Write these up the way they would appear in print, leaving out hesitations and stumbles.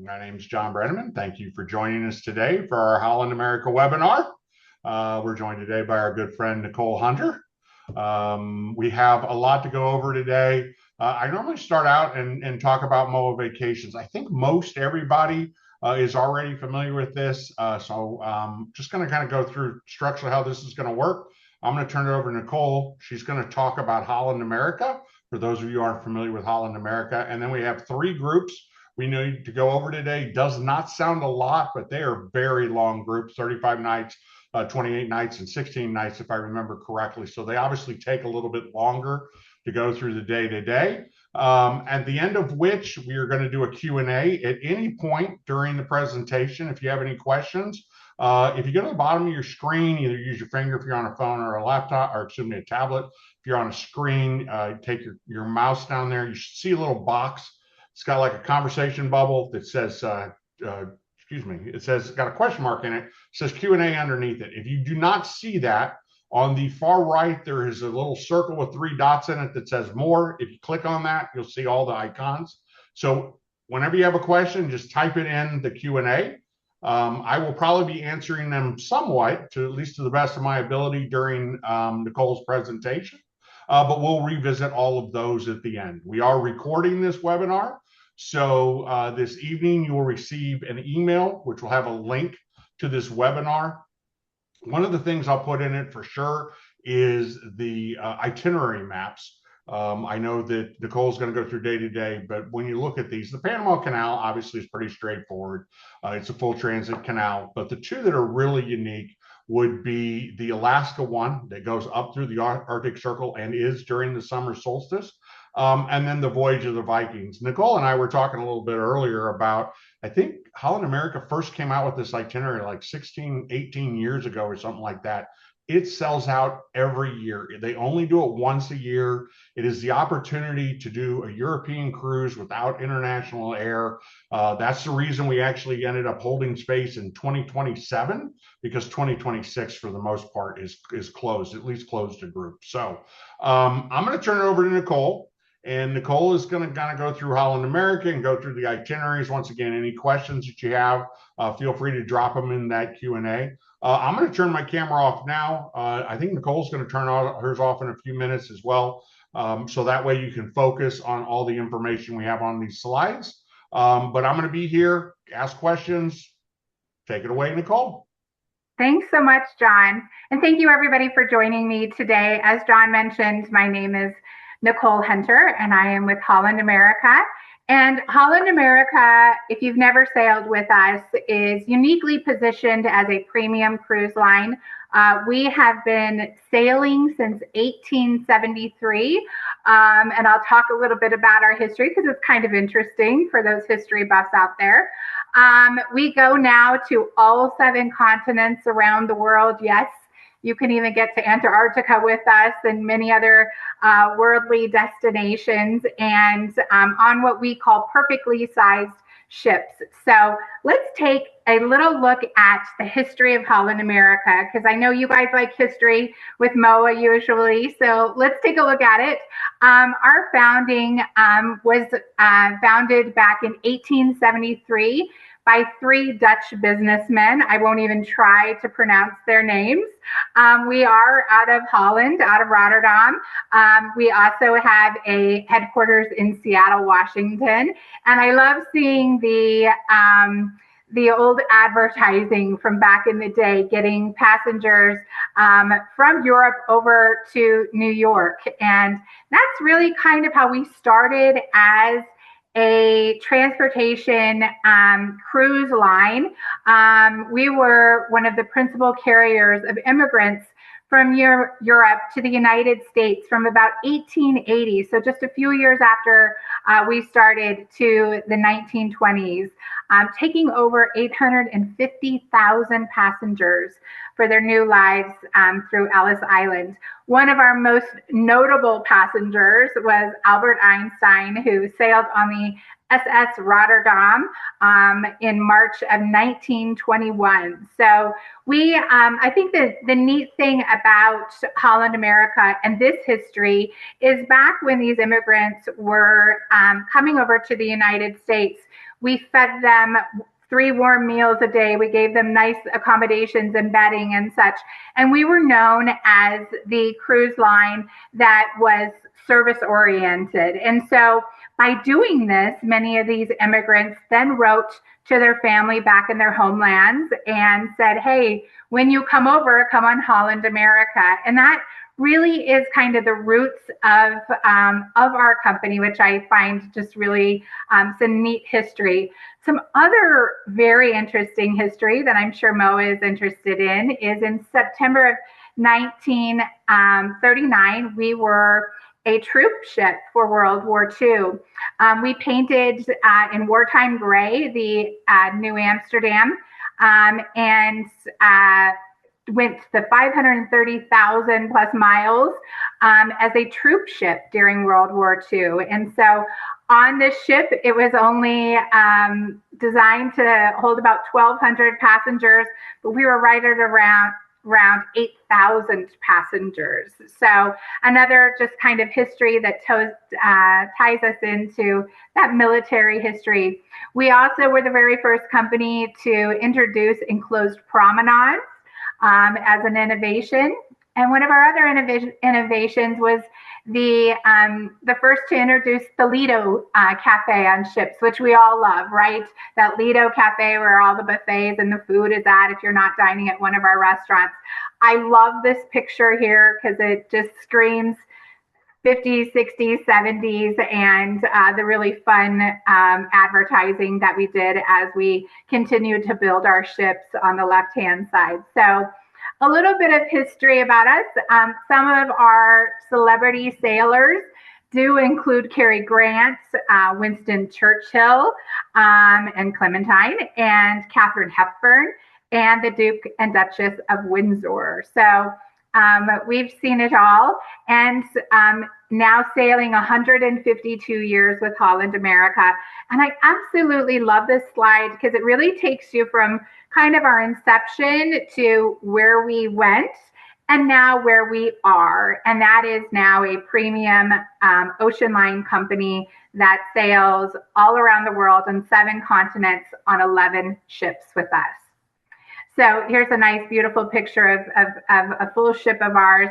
My name is John Brenneman. Thank you for joining us today for our Holland America webinar. We're joined today by our good friend, Nicole Hunter. We have a lot to go over today. I normally start out and talk about MOAA vacations. I think most everybody is already familiar with this. Just going to kind of go through structurally how this is going to work. I'm going to turn it over to Nicole. She's going to talk about Holland America, for those of you who aren't familiar with Holland America. And then we have three groups we need to go over today. Does not sound a lot, but they are very long groups, 35 nights, 28 nights, and 16 nights, if I remember correctly. So they obviously take a little bit longer to go through the day to day. At the end of which we are going to do a Q&A at any point during the presentation. If you have any questions, if you go to the bottom of your screen, either use your finger if you're on a phone or a laptop, or excuse me, a tablet. If you're on a screen, take your mouse down there. You should see a little box. It's got like a conversation bubble that says, it says, got a question mark in it. It says Q&A underneath it. If you do not see that, on the far right, there is a little circle with 3 dots in it that says more. If you click on that, you'll see all the icons. So whenever you have a question, just type it in the Q&A. I will probably be answering them somewhat, at least to the best of my ability during Nicole's presentation. But we'll revisit all of those at the end. We are recording this webinar. So this evening you will receive an email, which will have a link to this webinar. One of the things I'll put in it for sure is the itinerary maps. I know that Nicole's going to go through day to day, but when you look at these, the Panama Canal obviously is pretty straightforward. It's a full transit canal, but the two that are really unique would be the Alaska one that goes up through the Arctic Circle and is during the summer solstice. And then the Voyage of the Vikings. Nicole and I were talking a little bit earlier about, I think Holland America first came out with this itinerary like 16, 18 years ago or something like that. It sells out every year. They only do it once a year. It is the opportunity to do a European cruise without international air. That's the reason we actually ended up holding space in 2027, because 2026 for the most part is closed, at least closed to groups. So I'm going to turn it over to Nicole. And Nicole is going to kind of go through Holland America and go through the itineraries. Once again, any questions that you have, feel free to drop them in that Q&A. I'm going to turn my camera off now. I think Nicole's going to turn hers off in a few minutes as well. So that way you can focus on all the information we have on these slides. But I'm going to be here, ask questions. Take it away, Nicole. Thanks so much, John. And thank you everybody for joining me today. As John mentioned, my name is Nicole Hunter, and I am with Holland America. And Holland America, if you've never sailed with us, is uniquely positioned as a premium cruise line. We have been sailing since 1873, and I'll talk a little bit about our history because it's kind of interesting for those history buffs out there. We go now to all 7 continents around the world. Yes, you can even get to Antarctica with us and many other worldly destinations, and on what we call perfectly sized ships. So let's take a little look at the history of Holland America, because I know you guys like history with MOAA usually. So let's take a look at it. Our founding was founded back in 1873 by 3 Dutch businessmen. I won't even try to pronounce their names. We are out of Holland, out of Rotterdam. We also have a headquarters in Seattle, Washington. And I love seeing the old advertising from back in the day, getting passengers from Europe over to New York. And that's really kind of how we started as a transportation cruise line. We were one of the principal carriers of immigrants from Europe to the United States from about 1880. So just a few years after we started, to the 1920s, taking over 850,000 passengers for their new lives through Ellis Island. One of our most notable passengers was Albert Einstein, who sailed on the SS Rotterdam in March of 1921. So I think that the neat thing about Holland America and this history is back when these immigrants were coming over to the United States, We fed them 3 warm meals a day. We gave them nice accommodations and bedding and such. And we were known as the cruise line that was service oriented. And so by doing this, many of these immigrants then wrote to their family back in their homelands and said, hey, when you come over, come on Holland America. And that really is kind of the roots of our company, which I find just really some neat history. Some other very interesting history that I'm sure MOAA is interested in is in September of 1939, we were a troop ship for World War II. We painted in wartime gray the New Amsterdam and went the 530,000 plus miles as a troop ship during World War II. And so on this ship, it was only designed to hold about 1,200 passengers, but we were right at around 8,000 passengers. So another just kind of history that ties us into that military history. We also were the very first company to introduce enclosed promenades as an innovation. And one of our other innovations was the first to introduce the Lido Cafe on ships, which we all love, right? That Lido Cafe where all the buffets and the food is at if you're not dining at one of our restaurants. I love this picture here because it just screams 50s, 60s, 70s, and the really fun advertising that we did as we continued to build our ships on the left-hand side. So a little bit of history about us. Some of our celebrity sailors do include Cary Grant, Winston Churchill, and Clementine, and Katharine Hepburn, and the Duke and Duchess of Windsor. So we've seen it all, and now sailing 152 years with Holland America. And I absolutely love this slide because it really takes you from kind of our inception to where we went and now where we are. And that is now a premium ocean line company that sails all around the world on 7 continents on 11 ships with us. So here's a nice, beautiful picture of a full ship of ours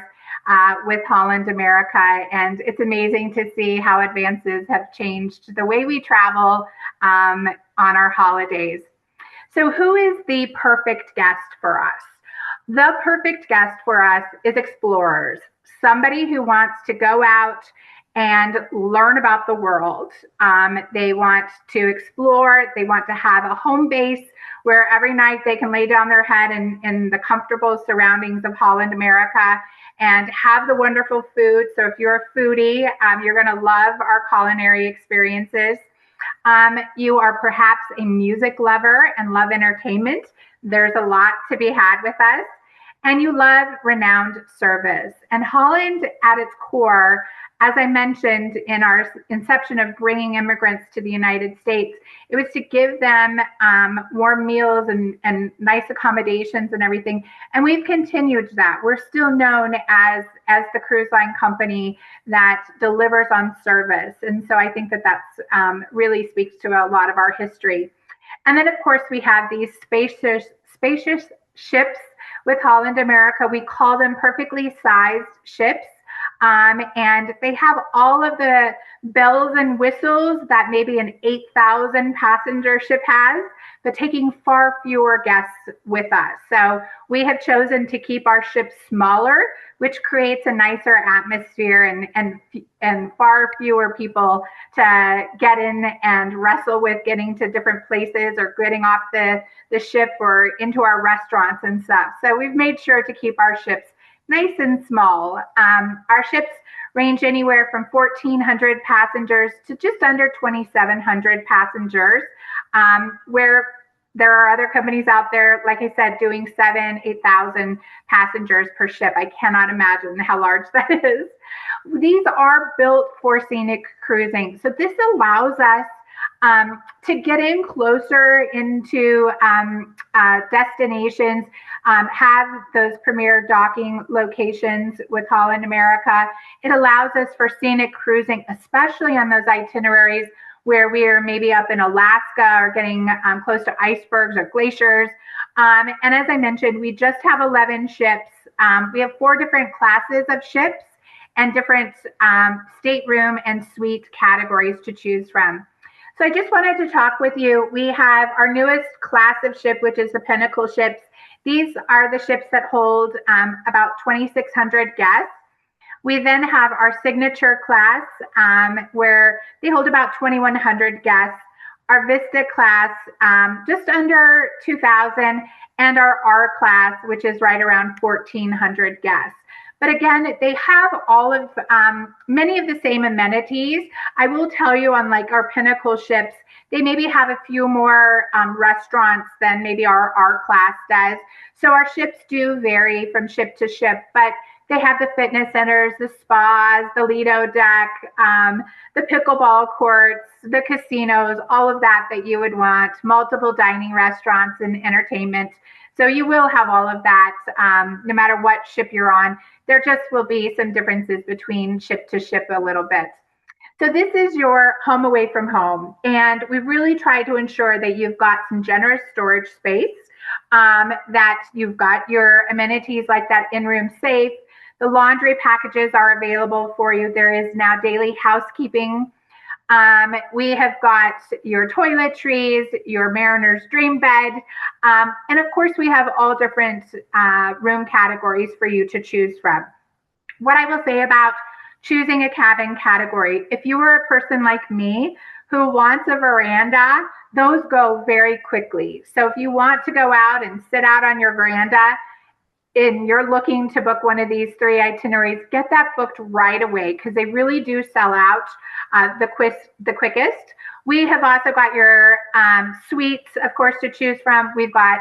with Holland America. And it's amazing to see how advances have changed the way we travel on our holidays. So who is the perfect guest for us? The perfect guest for us is explorers, somebody who wants to go out and learn about the world. They want to explore. They want to have a home base where every night they can lay down their head in the comfortable surroundings of Holland America and have the wonderful food. So if you're a foodie, you're going to love our culinary experiences. You are perhaps a music lover and love entertainment. There's a lot to be had with us. And you love renowned service. And Holland, at its core, as I mentioned in our inception of bringing immigrants to the United States, it was to give them warm meals and nice accommodations and everything. And we've continued that. We're still known as the cruise line company that delivers on service. And so I think that that's really speaks to a lot of our history. And then, of course, we have these spacious ships with Holland America. We call them perfectly sized ships. And they have all of the bells and whistles that maybe an 8,000 passenger ship has, but taking far fewer guests with us. So we have chosen to keep our ships smaller, which creates a nicer atmosphere and far fewer people to get in and wrestle with getting to different places or getting off the ship or into our restaurants and stuff. So we've made sure to keep our ships nice and small. Our ships range anywhere from 1,400 passengers to just under 2,700 passengers, where there are other companies out there, like I said, doing 7,000, 8,000 passengers per ship. I cannot imagine how large that is. These are built for scenic cruising. So this allows us to get in closer into destinations, have those premier docking locations with Holland America. It allows us for scenic cruising, especially on those itineraries where we are maybe up in Alaska or getting close to icebergs or glaciers. And as I mentioned, we just have 11 ships. We have 4 different classes of ships and different stateroom and suite categories to choose from. So I just wanted to talk with you. We have our newest class of ship, which is the Pinnacle ships. These are the ships that hold about 2,600 guests. We then have our signature class, where they hold about 2,100 guests. Our Vista class, just under 2,000, and our R class, which is right around 1,400 guests. But again, they have all of many of the same amenities. I will tell you, on like our Pinnacle ships, they maybe have a few more restaurants than maybe our R class does. So our ships do vary from ship to ship, but they have the fitness centers, the spas, the Lido deck, the pickleball courts, the casinos, all of that you would want, multiple dining restaurants and entertainment. So you will have all of that no matter what ship you're on. There just will be some differences between ship to ship a little bit. So this is your home away from home. And we really try to ensure that you've got some generous storage space, that you've got your amenities like that in-room safe. The laundry packages are available for you. There is now daily housekeeping. We have got your toiletries, your Mariner's Dream bed, and of course we have all different room categories for you to choose from. What I will say about choosing a cabin category, if you were a person like me who wants a veranda, those go very quickly. So if you want to go out and sit out on your veranda, and you're looking to book one of these 3 itineraries, get that booked right away, because they really do sell out the quickest. We have also got your suites, of course, to choose from. We've got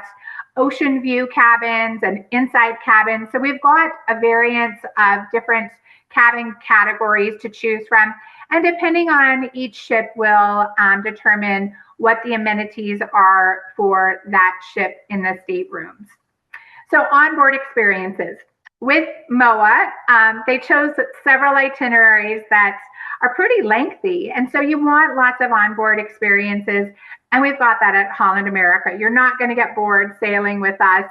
ocean view cabins and inside cabins. So we've got a variance of different cabin categories to choose from. And depending on each ship will determine what the amenities are for that ship in the staterooms. So onboard experiences. With MOAA, they chose several itineraries that are pretty lengthy. And so you want lots of onboard experiences. And we've got that at Holland America. You're not going to get bored sailing with us.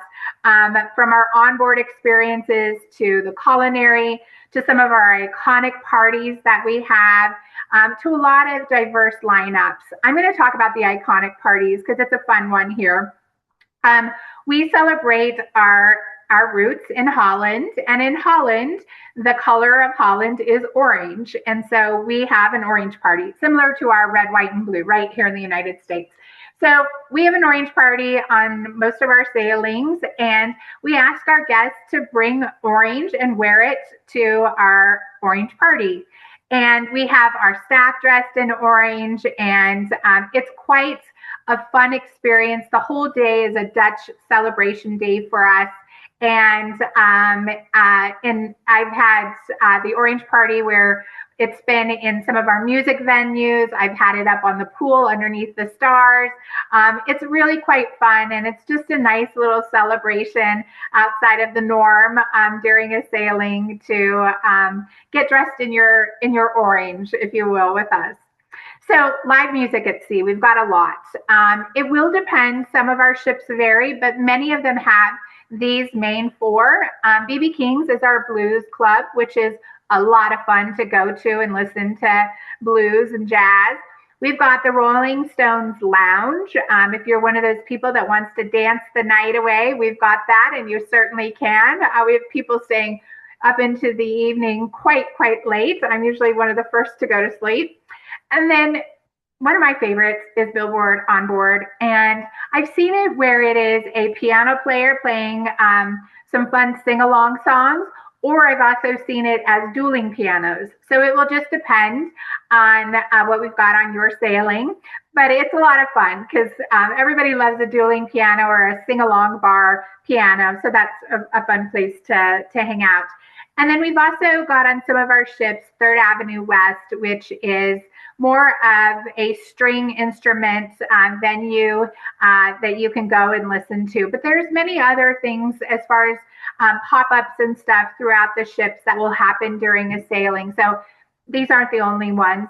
From our onboard experiences to the culinary, to some of our iconic parties that we have, to a lot of diverse lineups. I'm going to talk about the iconic parties because it's a fun one here. We celebrate our roots in Holland, and in Holland, the color of Holland is orange. And so we have an orange party, similar to our red, white, and blue right here in the United States. So we have an orange party on most of our sailings, and we ask our guests to bring orange and wear it to our orange party. And we have our staff dressed in orange, and it's quite a fun experience. The whole day is a Dutch celebration day for us. And I've had the orange party where it's been in some of our music venues. I've had it up on the pool underneath the stars. It's really quite fun, and it's just a nice little celebration outside of the norm during a sailing to get dressed in your orange, if you will, with us. So live music at sea, we've got a lot. It will depend. Some of our ships vary, but many of them have these main 4. BB King's is our blues club, which is a lot of fun to go to and listen to blues and jazz. We've got the Rolling Stones Lounge. If you're one of those people that wants to dance the night away, we've got that, and you certainly can. We have people staying up into the evening quite late. I'm usually one of the first to go to sleep. And then one of my favorites is Billboard on Board. And I've seen it where it is a piano player playing some fun sing-along songs, or I've also seen it as dueling pianos. So it will just depend on what we've got on your sailing. But it's a lot of fun because everybody loves a dueling piano or a sing-along bar piano. So that's a fun place to hang out. And then we've also got on some of our ships, 3rd Avenue West, which is more of a string instrument venue that you can go and listen to. But there's many other things as far as pop-ups and stuff throughout the ships that will happen during a sailing. So these aren't the only ones.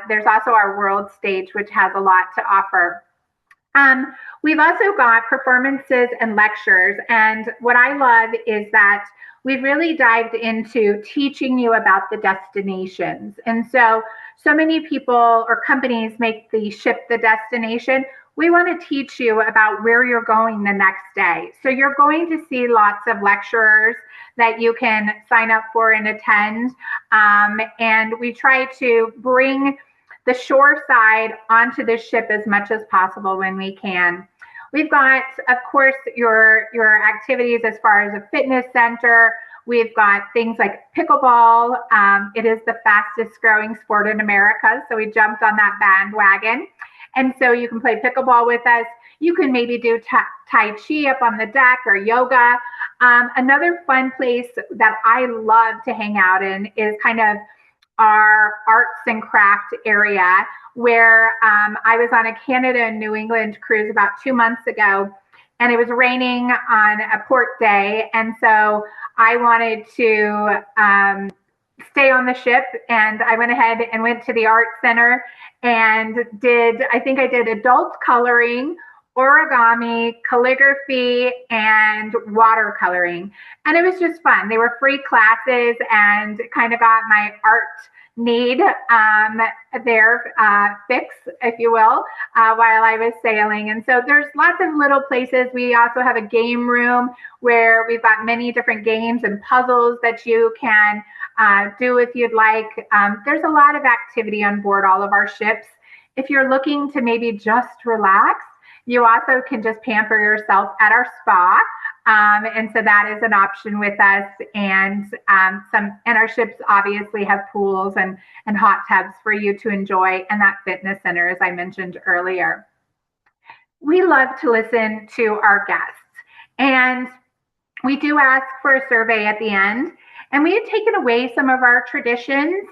There's also our world stage, which has a lot to offer. We've also got performances and lectures. And what I love is that we've really dived into teaching you about the destinations. And so many people or companies make the ship the destination. We want to teach you about where you're going the next day. So you're going to see lots of lecturers that you can sign up for and attend. And we try to bring the shore side onto the ship as much as possible when we can. We've got, of course, your activities as far as a fitness center. We've got things like pickleball. It is the fastest growing sport in America, so we jumped on that bandwagon. And so you can play pickleball with us. You can maybe do Tai Chi up on the deck or yoga. Another fun place that I love to hang out in is kind of our arts and craft area, where I was on a Canada and New England cruise about 2 months ago, and it was raining on a port day. And so I wanted to stay on the ship, and I went ahead and went to the art center and I think I did adult coloring, origami, calligraphy, and watercoloring. And it was just fun. They were free classes and kind of got my art need there fix, if you will, while I was sailing. And so there's lots of little places. We also have a game room where we've got many different games and puzzles that you can do if you'd like. There's a lot of activity on board all of our ships. If you're looking to maybe just relax, you also can just pamper yourself at our spa. And so that is an option with us. And our ships obviously have pools and hot tubs for you to enjoy, and that fitness center, as I mentioned earlier. We love to listen to our guests, and we do ask for a survey at the end. And we had taken away some of our traditions,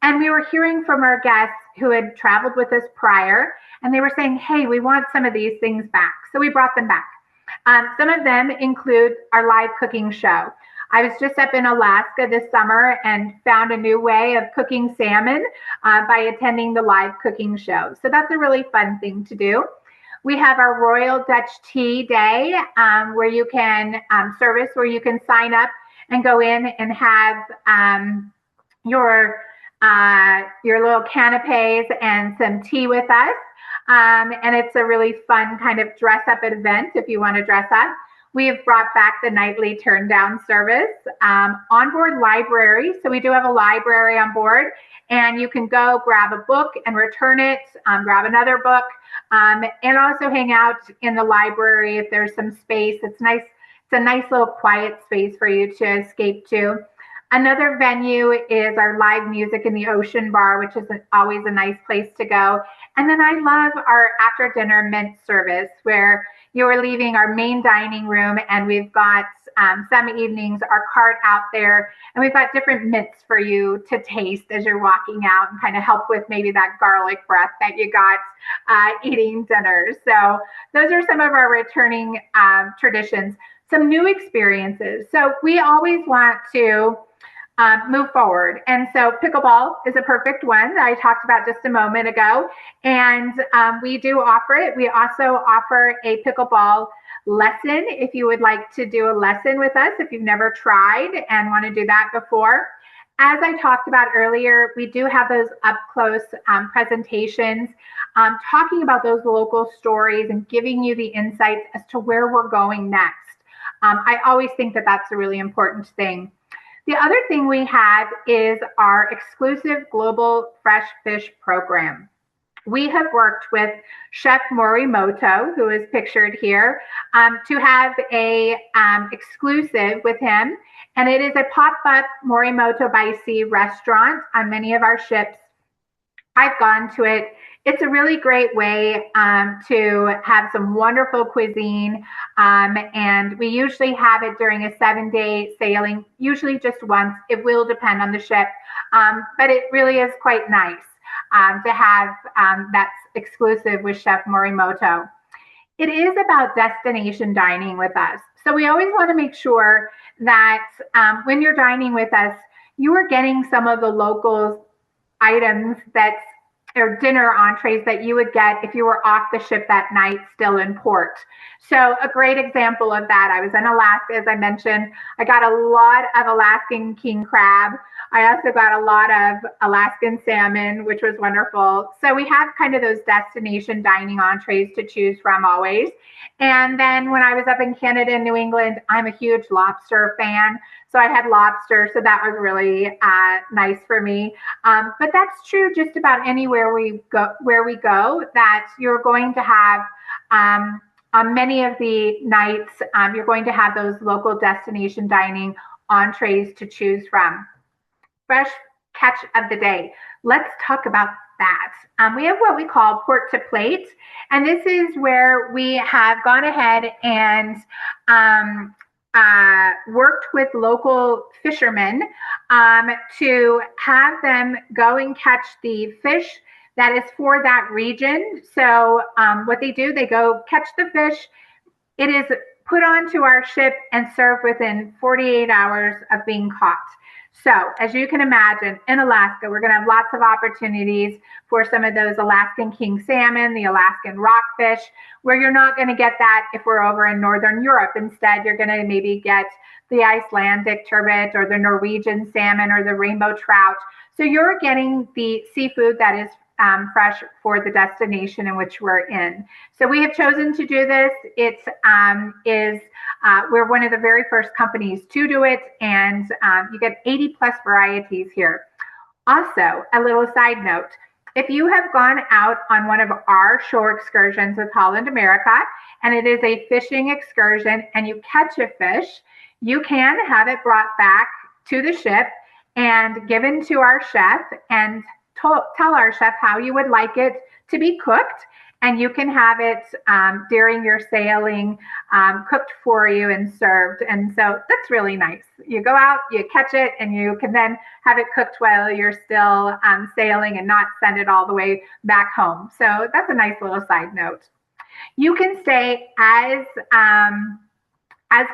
and we were hearing from our guests who had traveled with us prior, and they were saying, hey, we want some of these things back. So we brought them back. Some of them include our live cooking show. I was just up in Alaska this summer and found a new way of cooking salmon by attending the live cooking show. So that's a really fun thing to do. We have our Royal Dutch Tea Day, where you can where you can sign up and go in and have your little canapes and some tea with us. And it's a really fun kind of dress up event if you want to dress up. We have brought back the nightly turn down service, onboard library. So we do have a library on board, and you can go grab a book and return it, grab another book, and also hang out in the library if there's some space. It's nice. It's a nice little quiet space for you to escape to. Another venue is our live music in the Ocean Bar, which is always a nice place to go. And then I love our after dinner mint service, where you are leaving our main dining room, and we've got some evenings our cart out there, and we've got different mints for you to taste as you're walking out and kind of help with maybe that garlic breath that you got eating dinner. So those are some of our returning traditions. Some new experiences. So we always want to move forward. And so pickleball is a perfect one that I talked about just a moment ago. And we do offer it. We also offer a pickleball lesson if you would like to do a lesson with us, if you've never tried and want to do that before. As I talked about earlier, we do have those up close presentations, talking about those local stories and giving you the insights as to where we're going next. I always think that that's a really important thing. The other thing we have is our exclusive Global Fresh Fish program. We have worked with Chef Morimoto, who is pictured here, to have a exclusive with him. And it is a pop-up Morimoto by Sea restaurant on many of our ships. I've gone to it. It's a really great way to have some wonderful cuisine. And we usually have it during a 7-day sailing, usually just once. It will depend on the ship. But it really is quite nice to have that's exclusive with Chef Morimoto. It is about destination dining with us. So we always want to make sure that when you're dining with us, you are getting some of the locals items or dinner entrees that you would get if you were off the ship that night still in port. So a great example of that, I was in Alaska, as I mentioned. I got a lot of Alaskan king crab. I also got a lot of Alaskan salmon, which was wonderful. So we have kind of those destination dining entrees to choose from always. And then when I was up in Canada and New England, I'm a huge lobster fan. So I had lobster, so that was really nice for me. But that's true just about anywhere we go, that you're going to have on many of the nights, you're going to have those local destination dining entrees to choose from. Fresh catch of the day. Let's talk about that. We have what we call port to plate, and this is where we have gone ahead and worked with local fishermen to have them go and catch the fish that is for that region. So what they do, they go catch the fish. It is put onto our ship and served within 48 hours of being caught. So as you can imagine, in Alaska, we're going to have lots of opportunities for some of those Alaskan king salmon, the Alaskan rockfish, where you're not going to get that if we're over in Northern Europe. Instead, you're going to maybe get the Icelandic turbot or the Norwegian salmon or the rainbow trout. So you're getting the seafood that is fresh for the destination in which we're in. So we have chosen to do this. We're one of the very first companies to do it, and you get 80 plus varieties here. Also, a little side note, if you have gone out on one of our shore excursions with Holland America, and it is a fishing excursion, and you catch a fish, you can have it brought back to the ship and given to our chef, and tell our chef how you would like it to be cooked, and you can have it during your sailing cooked for you and served. And so that's really nice. You go out, you catch it, and you can then have it cooked while you're still sailing and not send it all the way back home. So that's a nice little side note. You can stay as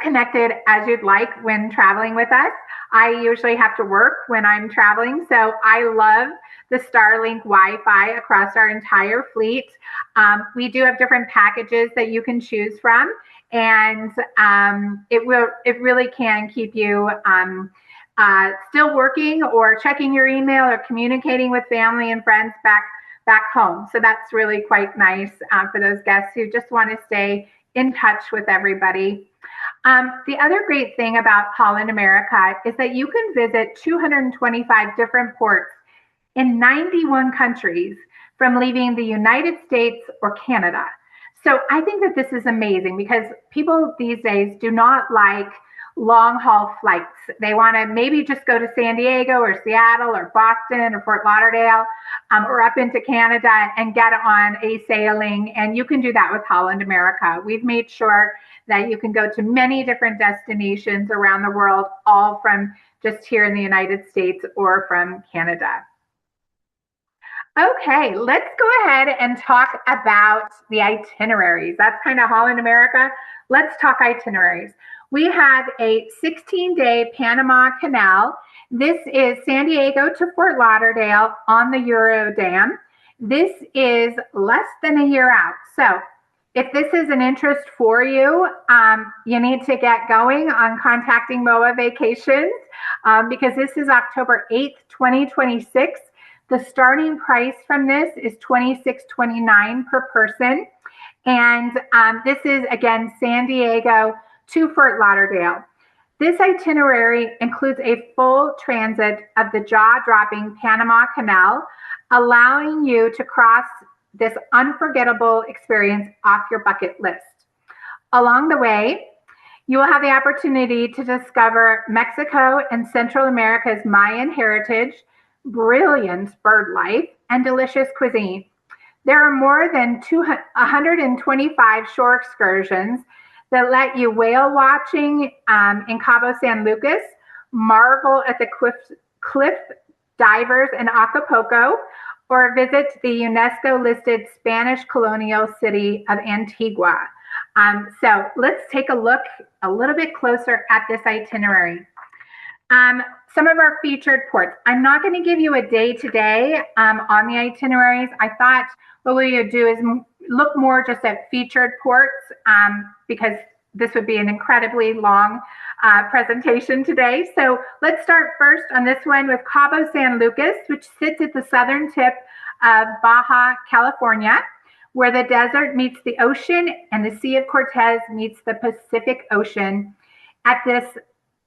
connected as you'd like when traveling with us. I usually have to work when I'm traveling, so I love the Starlink Wi-Fi across our entire fleet. We do have different packages that you can choose from, and it really can keep you still working or checking your email or communicating with family and friends back home. So that's really quite nice for those guests who just want to stay in touch with everybody. The other great thing about Holland America is that you can visit 225 different ports in 91 countries from leaving the United States or Canada. So I think that this is amazing because people these days do not like long haul flights. They want to maybe just go to San Diego or Seattle or Boston or Fort Lauderdale or up into Canada and get on a sailing. And you can do that with Holland America. We've made sure that you can go to many different destinations around the world, all from just here in the United States or from Canada. Okay, let's go ahead and talk about the itineraries. That's kind of Holland America. Let's talk itineraries. We have a 16-day Panama Canal. This is San Diego to Fort Lauderdale on the Euro Dam. This is less than a year out. So if this is an interest for you, you need to get going on contacting MOAA Vacations because this is October 8th, 2026. The starting price from this is $26.29 per person. And this is, again, San Diego to Fort Lauderdale. This itinerary includes a full transit of the jaw-dropping Panama Canal, allowing you to cross this unforgettable experience off your bucket list. Along the way, you will have the opportunity to discover Mexico and Central America's Mayan heritage, brilliant bird life, and delicious cuisine. There are more than 125 shore excursions that let you whale watching in Cabo San Lucas, marvel at the cliff divers in Acapulco, or visit the UNESCO-listed Spanish colonial city of Antigua. So let's take a look a little bit closer at this itinerary. Some of our featured ports. I'm not going to give you a day today on the itineraries. I thought what we would do is look more just at featured ports because this would be an incredibly long presentation today. So let's start first on this one with Cabo San Lucas, which sits at the southern tip of Baja California, where the desert meets the ocean and the Sea of Cortez meets the Pacific Ocean at this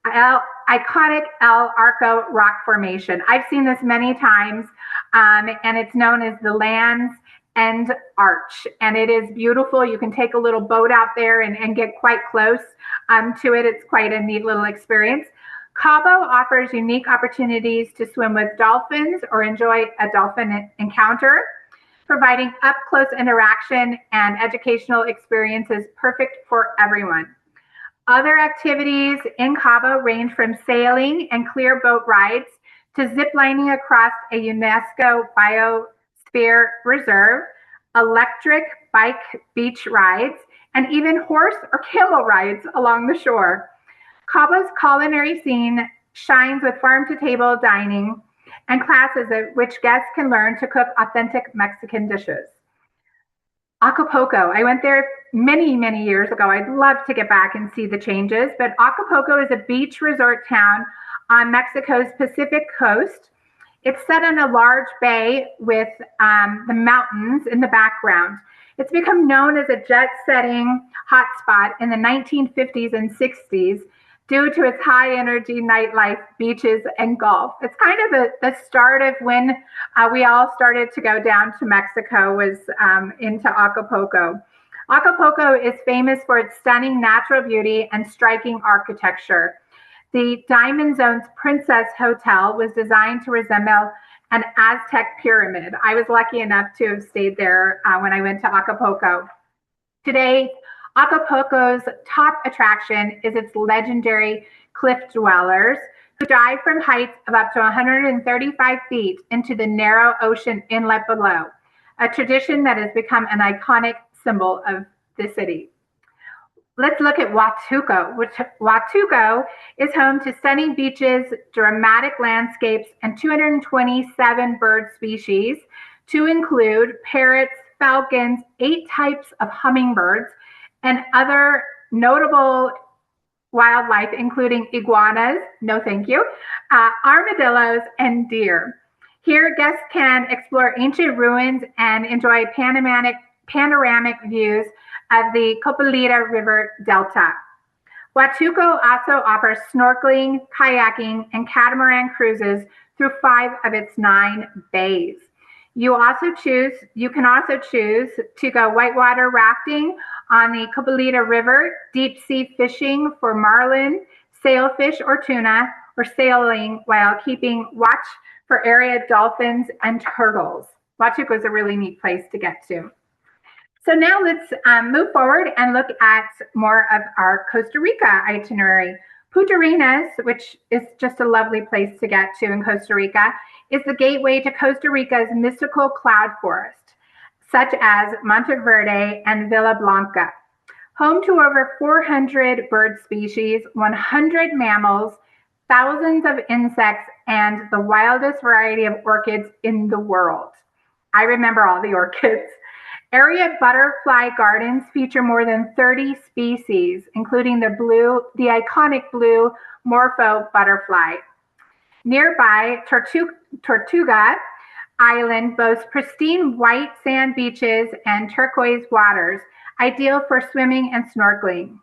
iconic El Arco rock formation. I've seen this many times, and it's known as the Land's End Arch, and it is beautiful. You can take a little boat out there and get quite close to it. It's quite a neat little experience. Cabo offers unique opportunities to swim with dolphins or enjoy a dolphin encounter, providing up-close interaction and educational experiences perfect for everyone. Other activities in Cabo range from sailing and clear boat rides to ziplining across a UNESCO Biosphere Reserve, electric bike beach rides, and even horse or camel rides along the shore. Cabo's culinary scene shines with farm-to-table dining and classes at which guests can learn to cook authentic Mexican dishes. Acapulco, I went there many, many years ago. I'd love to get back and see the changes, but Acapulco is a beach resort town on Mexico's Pacific coast. It's set in a large bay with the mountains in the background. It's become known as a jet-setting hotspot in the 1950s and 60s due to its high-energy nightlife, beaches, and golf. It's kind of the start of when we all started to go down to Mexico, was into Acapulco. Acapulco is famous for its stunning natural beauty and striking architecture. The Diamond Zone's Princess Hotel was designed to resemble an Aztec pyramid. I was lucky enough to have stayed there when I went to Acapulco. Today, Acapulco's top attraction is its legendary cliff dwellers, who dive from heights of up to 135 feet into the narrow ocean inlet below, a tradition that has become an iconic symbol of the city. Let's look at Huatulco. Huatulco is home to stunning beaches, dramatic landscapes, and 227 bird species, to include parrots, falcons, 8 types of hummingbirds, and other notable wildlife, including iguanas, no thank you, armadillos, and deer. Here, guests can explore ancient ruins and enjoy panoramic views of the Copilita River Delta. Huatulco also offers snorkeling, kayaking, and catamaran cruises through 5 of its 9 bays. You can also choose to go whitewater rafting on the Copilita River, deep sea fishing for marlin, sailfish, or tuna, or sailing while keeping watch for area dolphins and turtles. Huatulco is a really neat place to get to. So now let's move forward and look at more of our Costa Rica itinerary. Punta Arenas, which is just a lovely place to get to in Costa Rica, is the gateway to Costa Rica's mystical cloud forest, such as Monteverde and Villa Blanca. Home to over 400 bird species, 100 mammals, thousands of insects, and the wildest variety of orchids in the world. I remember all the orchids. Area butterfly gardens feature more than 30 species, including the iconic blue morpho butterfly. Nearby, Tortuga Island boasts pristine white sand beaches and turquoise waters, ideal for swimming and snorkeling.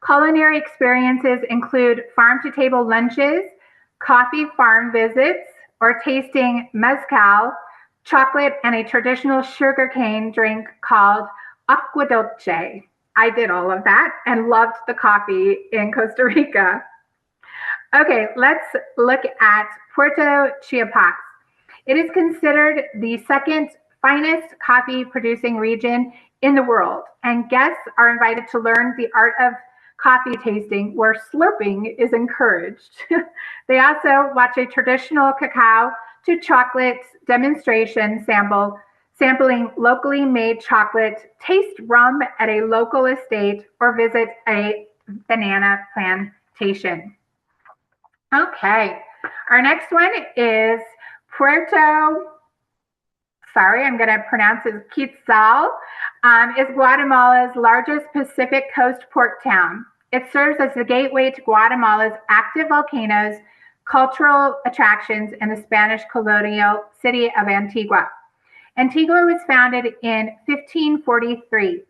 Culinary experiences include farm-to-table lunches, coffee farm visits, or tasting mezcal, chocolate, and a traditional sugarcane drink called agua dulce. I did all of that and loved the coffee in Costa Rica. Okay, let's look at Puerto Chiapas. It is considered the second finest coffee producing region in the world, and guests are invited to learn the art of coffee tasting, where slurping is encouraged. They also watch a traditional cacao to chocolate demonstration sampling locally made chocolate, taste rum at a local estate, or visit a banana plantation. Okay, our next one is Puerto, sorry, I'm going to pronounce it Quetzal, is Guatemala's largest Pacific Coast port town. It serves as the gateway to Guatemala's active volcanoes, cultural attractions, and the Spanish colonial city of Antigua. Antigua was founded in 1543.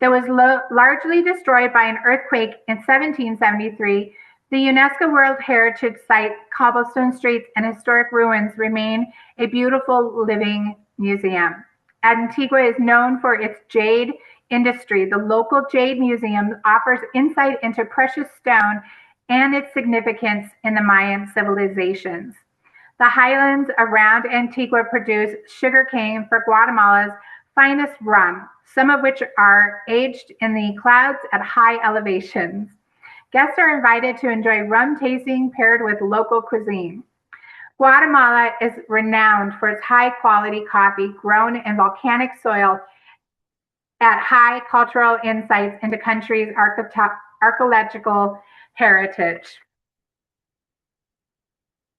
That was largely destroyed by an earthquake in 1773. The UNESCO World Heritage Site, cobblestone streets, and historic ruins remain a beautiful living museum. Antigua is known for its jade industry. The local Jade Museum offers insight into precious stone and its significance in the Mayan civilizations. The highlands around Antigua produce sugarcane for Guatemala's finest rum, some of which are aged in the clouds at high elevations. Guests are invited to enjoy rum tasting paired with local cuisine. Guatemala is renowned for its high quality coffee grown in volcanic soil at high cultural insights into country's archaeological heritage.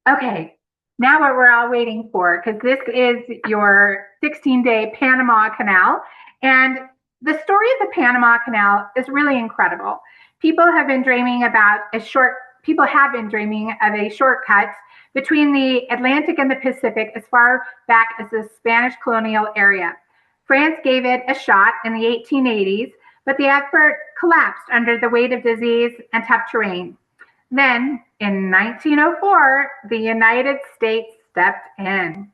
Okay, now what we're all waiting for, because this is your 16-day Panama Canal. And the story of the Panama Canal is really incredible. People have been dreaming of a shortcut between the Atlantic and the Pacific as far back as the Spanish colonial area. France gave it a shot in the 1880s, but the effort collapsed under the weight of disease and tough terrain. Then, in 1904, the United States stepped in.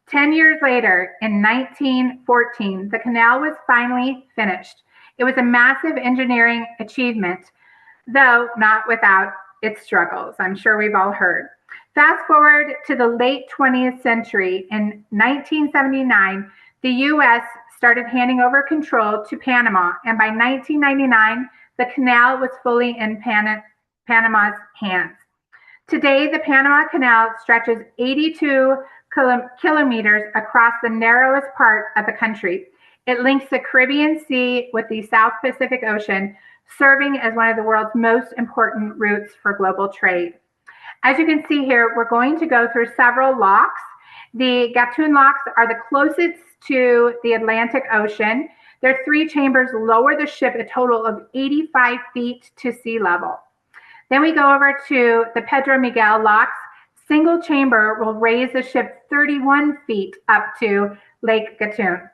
10 years later, in 1914, the canal was finally finished. It was a massive engineering achievement, though not without its struggles. I'm sure we've all heard. Fast forward to the late 20th century. In 1979, the U.S. started handing over control to Panama, and by 1999, the canal was fully in Panama's hands. Today, the Panama Canal stretches 82 kilometers across the narrowest part of the country. It links the Caribbean Sea with the South Pacific Ocean, serving as one of the world's most important routes for global trade. As you can see here, we're going to go through several locks. The Gatun locks are the closest to the Atlantic Ocean. Their 3 chambers lower the ship a total of 85 feet to sea level. Then we go over to the Pedro Miguel locks. Single chamber will raise the ship 31 feet up to Lake Gatun.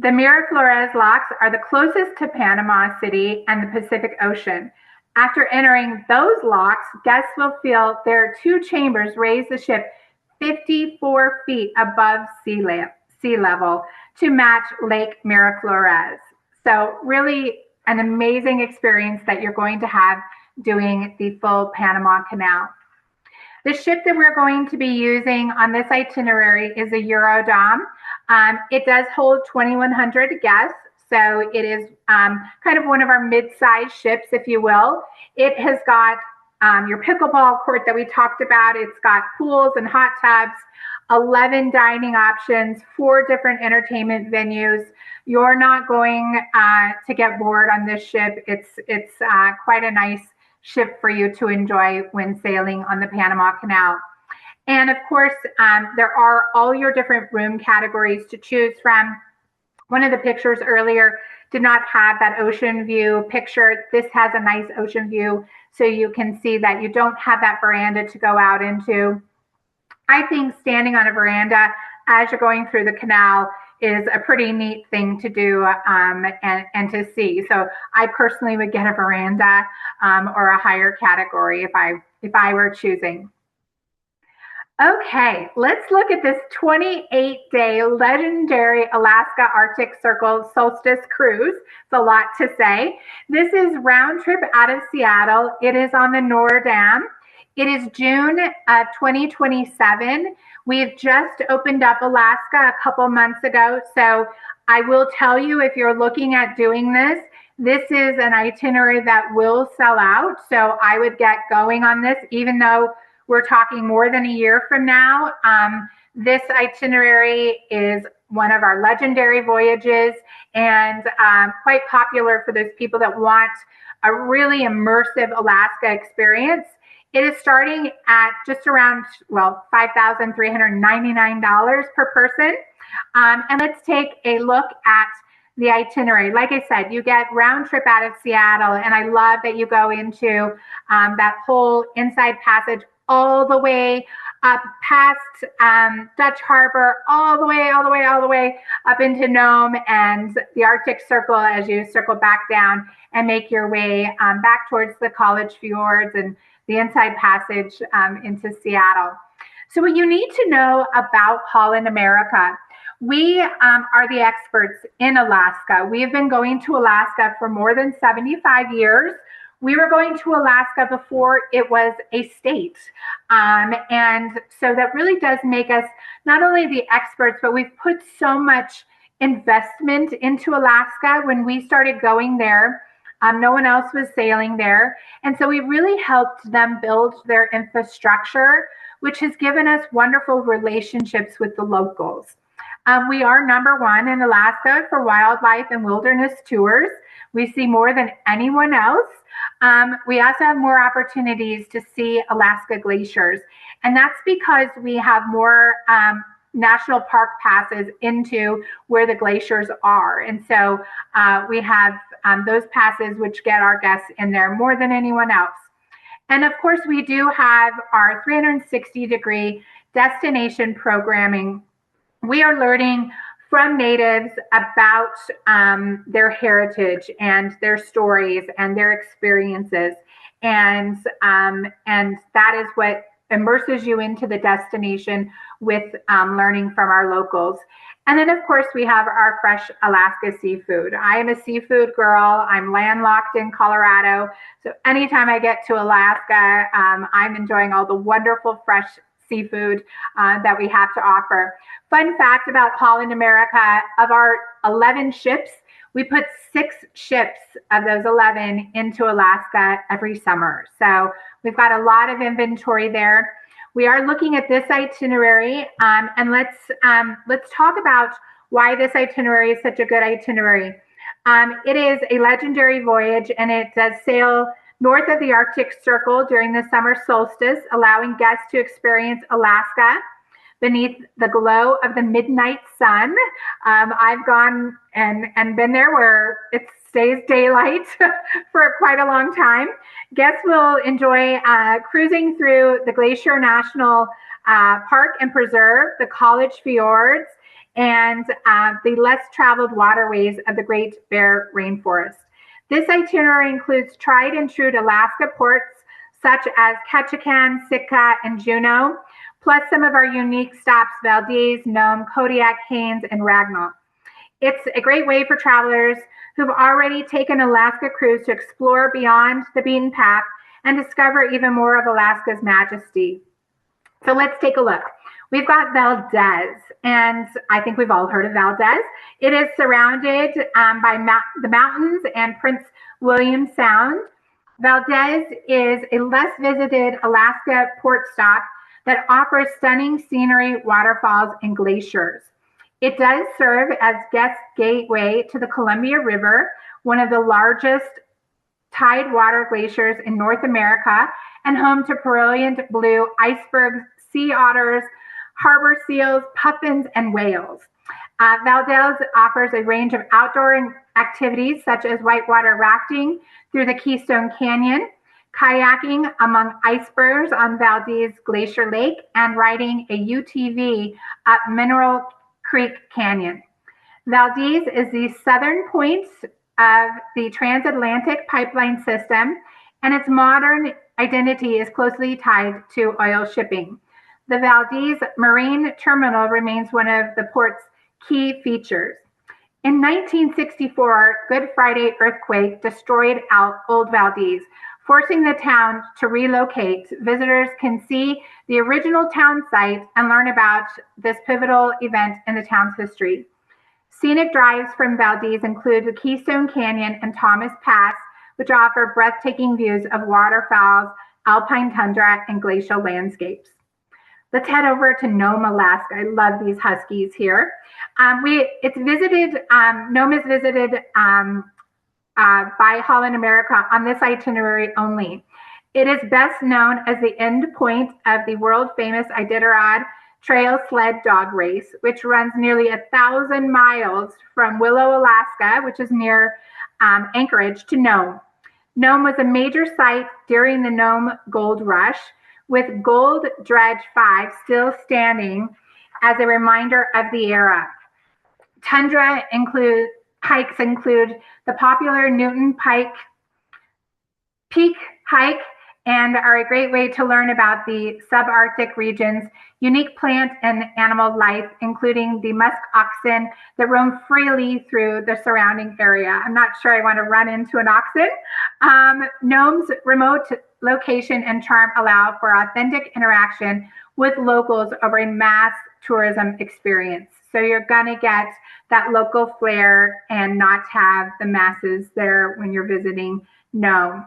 The Miraflores locks are the closest to Panama City and the Pacific Ocean. After entering those locks, guests will feel their 2 chambers raise the ship 54 feet above sea level to match Lake Miraflores. So really an amazing experience that you're going to have doing the full Panama Canal. The ship that we're going to be using on this itinerary is a Eurodom. It does hold 2,100 guests, so it is kind of one of our mid-sized ships, if you will. It has got your pickleball court that we talked about. It's got pools and hot tubs, 11 dining options, 4 different entertainment venues. You're not going to get bored on this ship. It's quite a nice ship for you to enjoy when sailing on the Panama Canal. And of course, there are all your different room categories to choose from. One of the pictures earlier did not have that ocean view picture. This has a nice ocean view, so you can see that you don't have that veranda to go out into. I think standing on a veranda as you're going through the canal is a pretty neat thing to do and to see. So I personally would get a veranda or a higher category if I were choosing. Okay, let's look at this 28-day legendary Alaska Arctic Circle Solstice cruise. It's a lot to say. This is round trip out of Seattle. It is on the Noordam. It is June of 2027. We have just opened up Alaska a couple months ago. So I will tell you, if you're looking at doing this, this is an itinerary that will sell out. So I would get going on this, even though we're talking more than a year from now. This itinerary is one of our legendary voyages and quite popular for those people that want a really immersive Alaska experience. It is starting at just around, well, $5,399 per person. And let's take a look at the itinerary. Like I said, you get round trip out of Seattle, and I love that you go into that whole inside passage all the way up past Dutch Harbor, all the way up into Nome and the Arctic Circle as you circle back down and make your way back towards the College Fjords and the inside passage into Seattle. So what you need to know about Holland America, we are the experts in Alaska. We have been going to Alaska for more than 75 years. We were going to Alaska before it was a state. And so that really does make us not only the experts, but we've put so much investment into Alaska. When we started going there, no one else was sailing there. And so we really helped them build their infrastructure, which has given us wonderful relationships with the locals. We are #1 in Alaska for wildlife and wilderness tours. We see more than anyone else. We also have more opportunities to see Alaska glaciers. And that's because we have more national park passes into where the glaciers are. And so we have those passes which get our guests in there more than anyone else. And of course, we do have our 360-degree destination programming. We are learning from natives about their heritage and their stories and their experiences. And that is what immerses you into the destination with learning from our locals. And then, of course, we have our fresh Alaska seafood. I am a seafood girl. I'm landlocked in Colorado. So anytime I get to Alaska, I'm enjoying all the wonderful fresh seafood that we have to offer. Fun fact about Holland America, of our 11 ships, we put 6 ships of those 11 into Alaska every summer. So we've got a lot of inventory there. We are looking at this itinerary, and let's talk about why this itinerary is such a good itinerary. It is a legendary voyage, and it does sail north of the Arctic Circle during the summer solstice, allowing guests to experience Alaska beneath the glow of the midnight sun. I've gone and been there where it stays daylight for quite a long time. Guests will enjoy cruising through the Glacier National Park and Preserve, the College Fjords, and the less traveled waterways of the Great Bear Rainforest. This itinerary includes tried and true Alaska ports such as Ketchikan, Sitka, and Juneau, plus some of our unique stops, Valdez, Nome, Kodiak, Haines, and Ragnall. It's a great way for travelers who've already taken an Alaska cruise to explore beyond the beaten path and discover even more of Alaska's majesty. So let's take a look. We've got Valdez, and I think we've all heard of Valdez. It is surrounded by the mountains and Prince William Sound. Valdez is a less visited Alaska port stop that offers stunning scenery, waterfalls, and glaciers. It does serve as guest gateway to the Columbia River, one of the largest tidewater glaciers in North America, and home to brilliant blue icebergs, sea otters, harbor seals, puffins, and whales. Valdez offers a range of outdoor activities such as whitewater rafting through the Keystone Canyon, kayaking among icebergs on Valdez Glacier Lake, and riding a UTV up Mineral Creek Canyon. Valdez is the southern point of the transatlantic pipeline system, and its modern identity is closely tied to oil shipping. The Valdez Marine Terminal remains one of the port's key features. In 1964, Good Friday earthquake destroyed Old Valdez, forcing the town to relocate. Visitors can see the original town site and learn about this pivotal event in the town's history. Scenic drives from Valdez include the Keystone Canyon and Thomas Pass, which offer breathtaking views of waterfalls, alpine tundra, and glacial landscapes. Let's head over to Nome, Alaska. I love these huskies here. Nome is visited by Holland America on this itinerary only. It is best known as the end point of the world-famous Iditarod Trail Sled Dog Race, which runs nearly 1,000 miles from Willow, Alaska, which is near Anchorage, to Nome. Nome was a major site during the Nome Gold Rush, with Gold Dredge 5 still standing as a reminder of the era. Tundra hikes include the popular Newton Peak hike and are a great way to learn about the subarctic region's unique plant and animal life, including the musk oxen that roam freely through the surrounding area. I'm not sure I want to run into an oxen. Nome's remote location and charm allow for authentic interaction with locals over a mass tourism experience. So you're gonna get that local flair and not have the masses there when you're visiting Nome.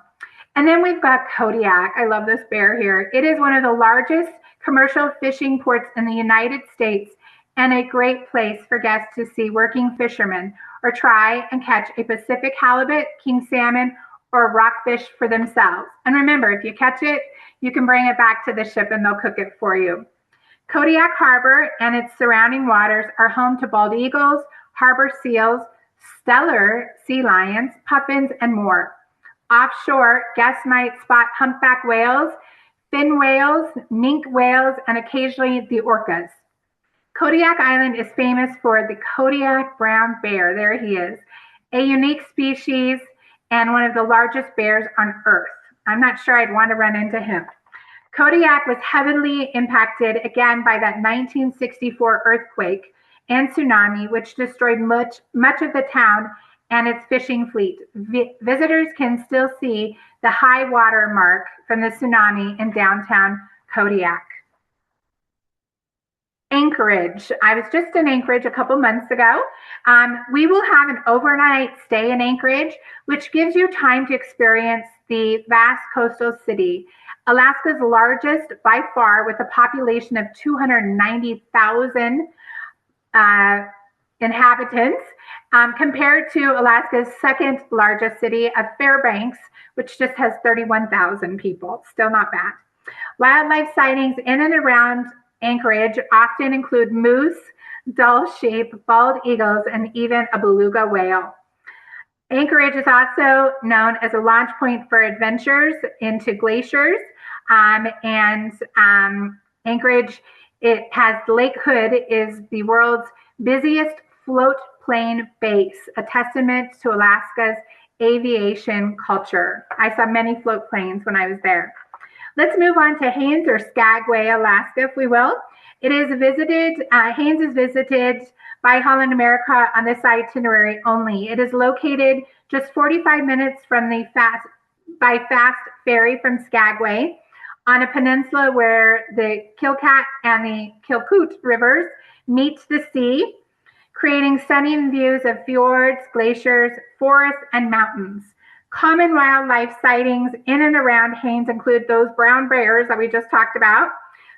And then we've got Kodiak. I love this bear here. It is one of the largest commercial fishing ports in the United States and a great place for guests to see working fishermen or try and catch a Pacific halibut, king salmon, or rockfish for themselves. And remember, if you catch it, you can bring it back to the ship and they'll cook it for you. Kodiak Harbor and its surrounding waters are home to bald eagles, harbor seals, stellar sea lions, puffins, and more. Offshore, guests might spot humpback whales, fin whales, minke whales, and occasionally the orcas. Kodiak Island is famous for the Kodiak brown bear. There he is, a unique species and one of the largest bears on Earth. I'm not sure I'd want to run into him. Kodiak was heavily impacted again by that 1964 earthquake and tsunami, which destroyed much of the town and its fishing fleet. Visitors can still see the high water mark from the tsunami in downtown Kodiak. Anchorage. I was just in Anchorage a couple months ago. We will have an overnight stay in Anchorage, which gives you time to experience the vast coastal city, Alaska's largest by far, with a population of 290,000 inhabitants, compared to Alaska's second largest city of Fairbanks, which just has 31,000 people. Still not bad. Wildlife sightings in and around Anchorage often include moose, dull sheep, bald eagles, and even a beluga whale. Anchorage is also known as a launch point for adventures into glaciers. Anchorage, it has Lake Hood, is the world's busiest float plane base, a testament to Alaska's aviation culture. I saw many float planes when I was there. Let's move on to Haines, or Skagway, Alaska, if we will. It is visited, Haines is visited by Holland America on this itinerary only. It is located just 45 minutes from the fast ferry from Skagway on a peninsula where the Kilcat and the Kilcoot rivers meet the sea, creating stunning views of fjords, glaciers, forests, and mountains. Common wildlife sightings in and around Haines include those brown bears that we just talked about,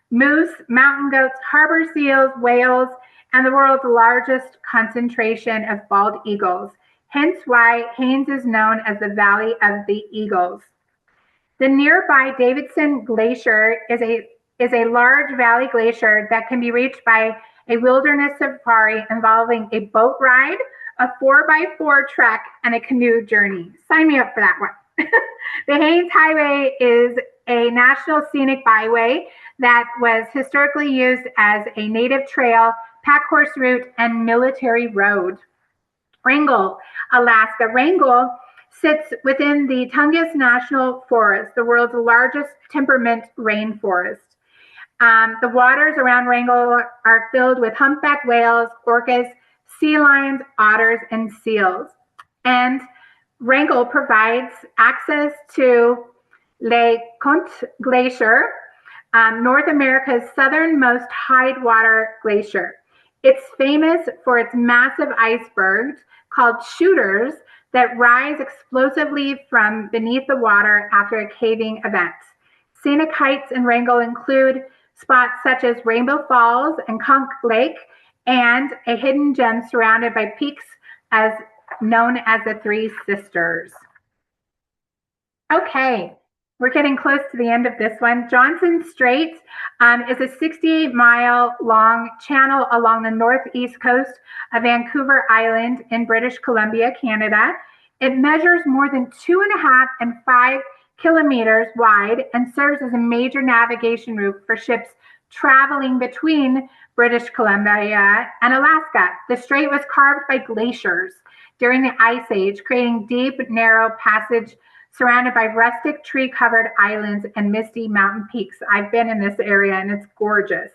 moose, mountain goats, harbor seals, whales, and the world's largest concentration of bald eagles, hence why Haines is known as the Valley of the Eagles. The nearby Davidson Glacier is a large valley glacier that can be reached by a wilderness safari involving a boat ride, a 4x4 trek, and a canoe journey. Sign me up for that one. The Haines Highway is a national scenic byway that was historically used as a native trail, pack horse route, and military road. Wrangell, Alaska. Wrangell sits within the Tongass National Forest, the world's largest temperament rainforest. The waters around Wrangell are filled with humpback whales, orcas, sea lions, otters, and seals. And Wrangell provides access to Le Conte Glacier, North America's southernmost tidewater glacier. It's famous for its massive icebergs called shooters that rise explosively from beneath the water after a caving event. Scenic heights in Wrangell include spots such as Rainbow Falls and Conch Lake, and a hidden gem surrounded by peaks known as the Three Sisters. Okay, We're getting close to the end of this one. Johnson Strait is a 68-mile long channel along the northeast coast of Vancouver Island in British Columbia, Canada. It measures more than 2.5 and 5 kilometers wide and serves as a major navigation route for ships traveling between British Columbia and Alaska. The strait was carved by glaciers during the Ice Age, creating deep, narrow passage surrounded by rustic tree-covered islands and misty mountain peaks. I've been in this area and it's gorgeous.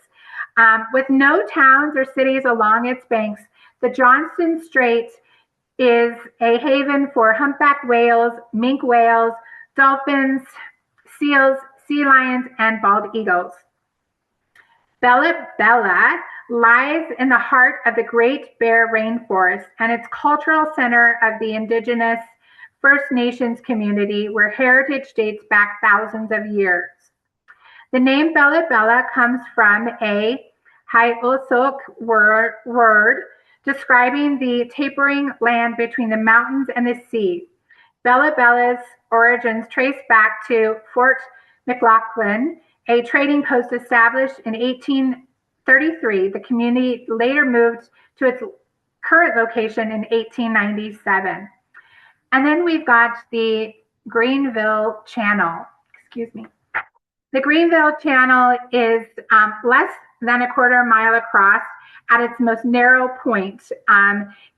With no towns or cities along its banks, the Johnson Strait is a haven for humpback whales, minke whales, dolphins, seals, sea lions, and bald eagles. Bella Bella lies in the heart of the Great Bear Rainforest and its cultural center of the Indigenous First Nations community, where heritage dates back thousands of years. The name Bella Bella comes from a Haisok word describing the tapering land between the mountains and the sea. Bella Bella's origins trace back to Fort McLaughlin, a trading post established in 1833. The community later moved to its current location in 1897. And then we've got the Greenville Channel. Excuse me. The Greenville Channel is less than a quarter mile across at its most narrow point.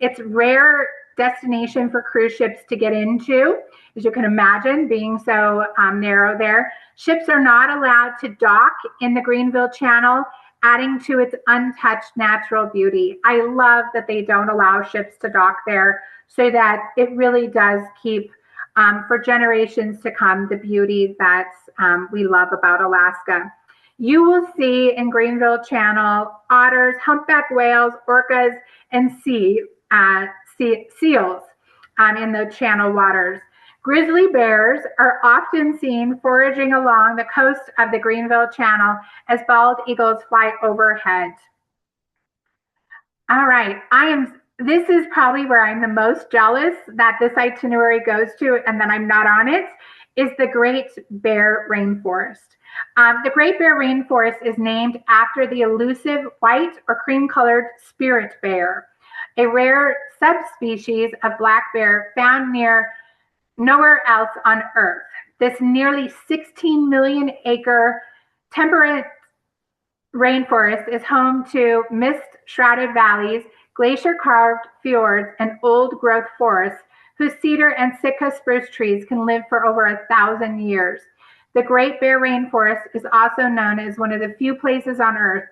It's a rare destination for cruise ships to get into, as you can imagine, being so narrow there. Ships are not allowed to dock in the Greenville Channel, adding to its untouched natural beauty. I love that they don't allow ships to dock there, so that it really does keep, for generations to come, the beauty that we love about Alaska. You will see in Greenville Channel otters, humpback whales, orcas, and seals in the channel waters. Grizzly bears are often seen foraging along the coast of the Greenville Channel as bald eagles fly overhead. All right, this is probably where I'm the most jealous that this itinerary goes to and that I'm not on it, is the Great Bear Rainforest. The Great Bear Rainforest is named after the elusive white or cream-colored spirit bear, a rare subspecies of black bear found nowhere else on Earth. This nearly 16 million acre temperate rainforest is home to mist-shrouded valleys, glacier-carved fjords, and old-growth forests whose cedar and Sitka spruce trees can live for over 1,000 years. The Great Bear Rainforest is also known as one of the few places on Earth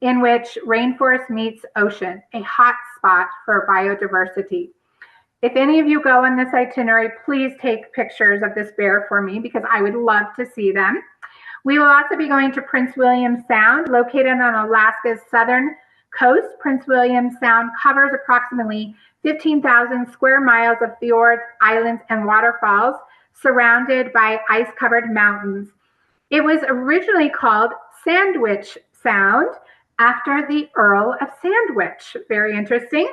in which rainforest meets ocean, a hot spot for biodiversity. If any of you go on this itinerary, please take pictures of this bear for me because I would love to see them. We will also be going to Prince William Sound, located on Alaska's southern coast. Prince William Sound covers approximately 15,000 square miles of fjords, islands, and waterfalls surrounded by ice-covered mountains. It was originally called Sandwich Sound after the Earl of Sandwich. Very interesting.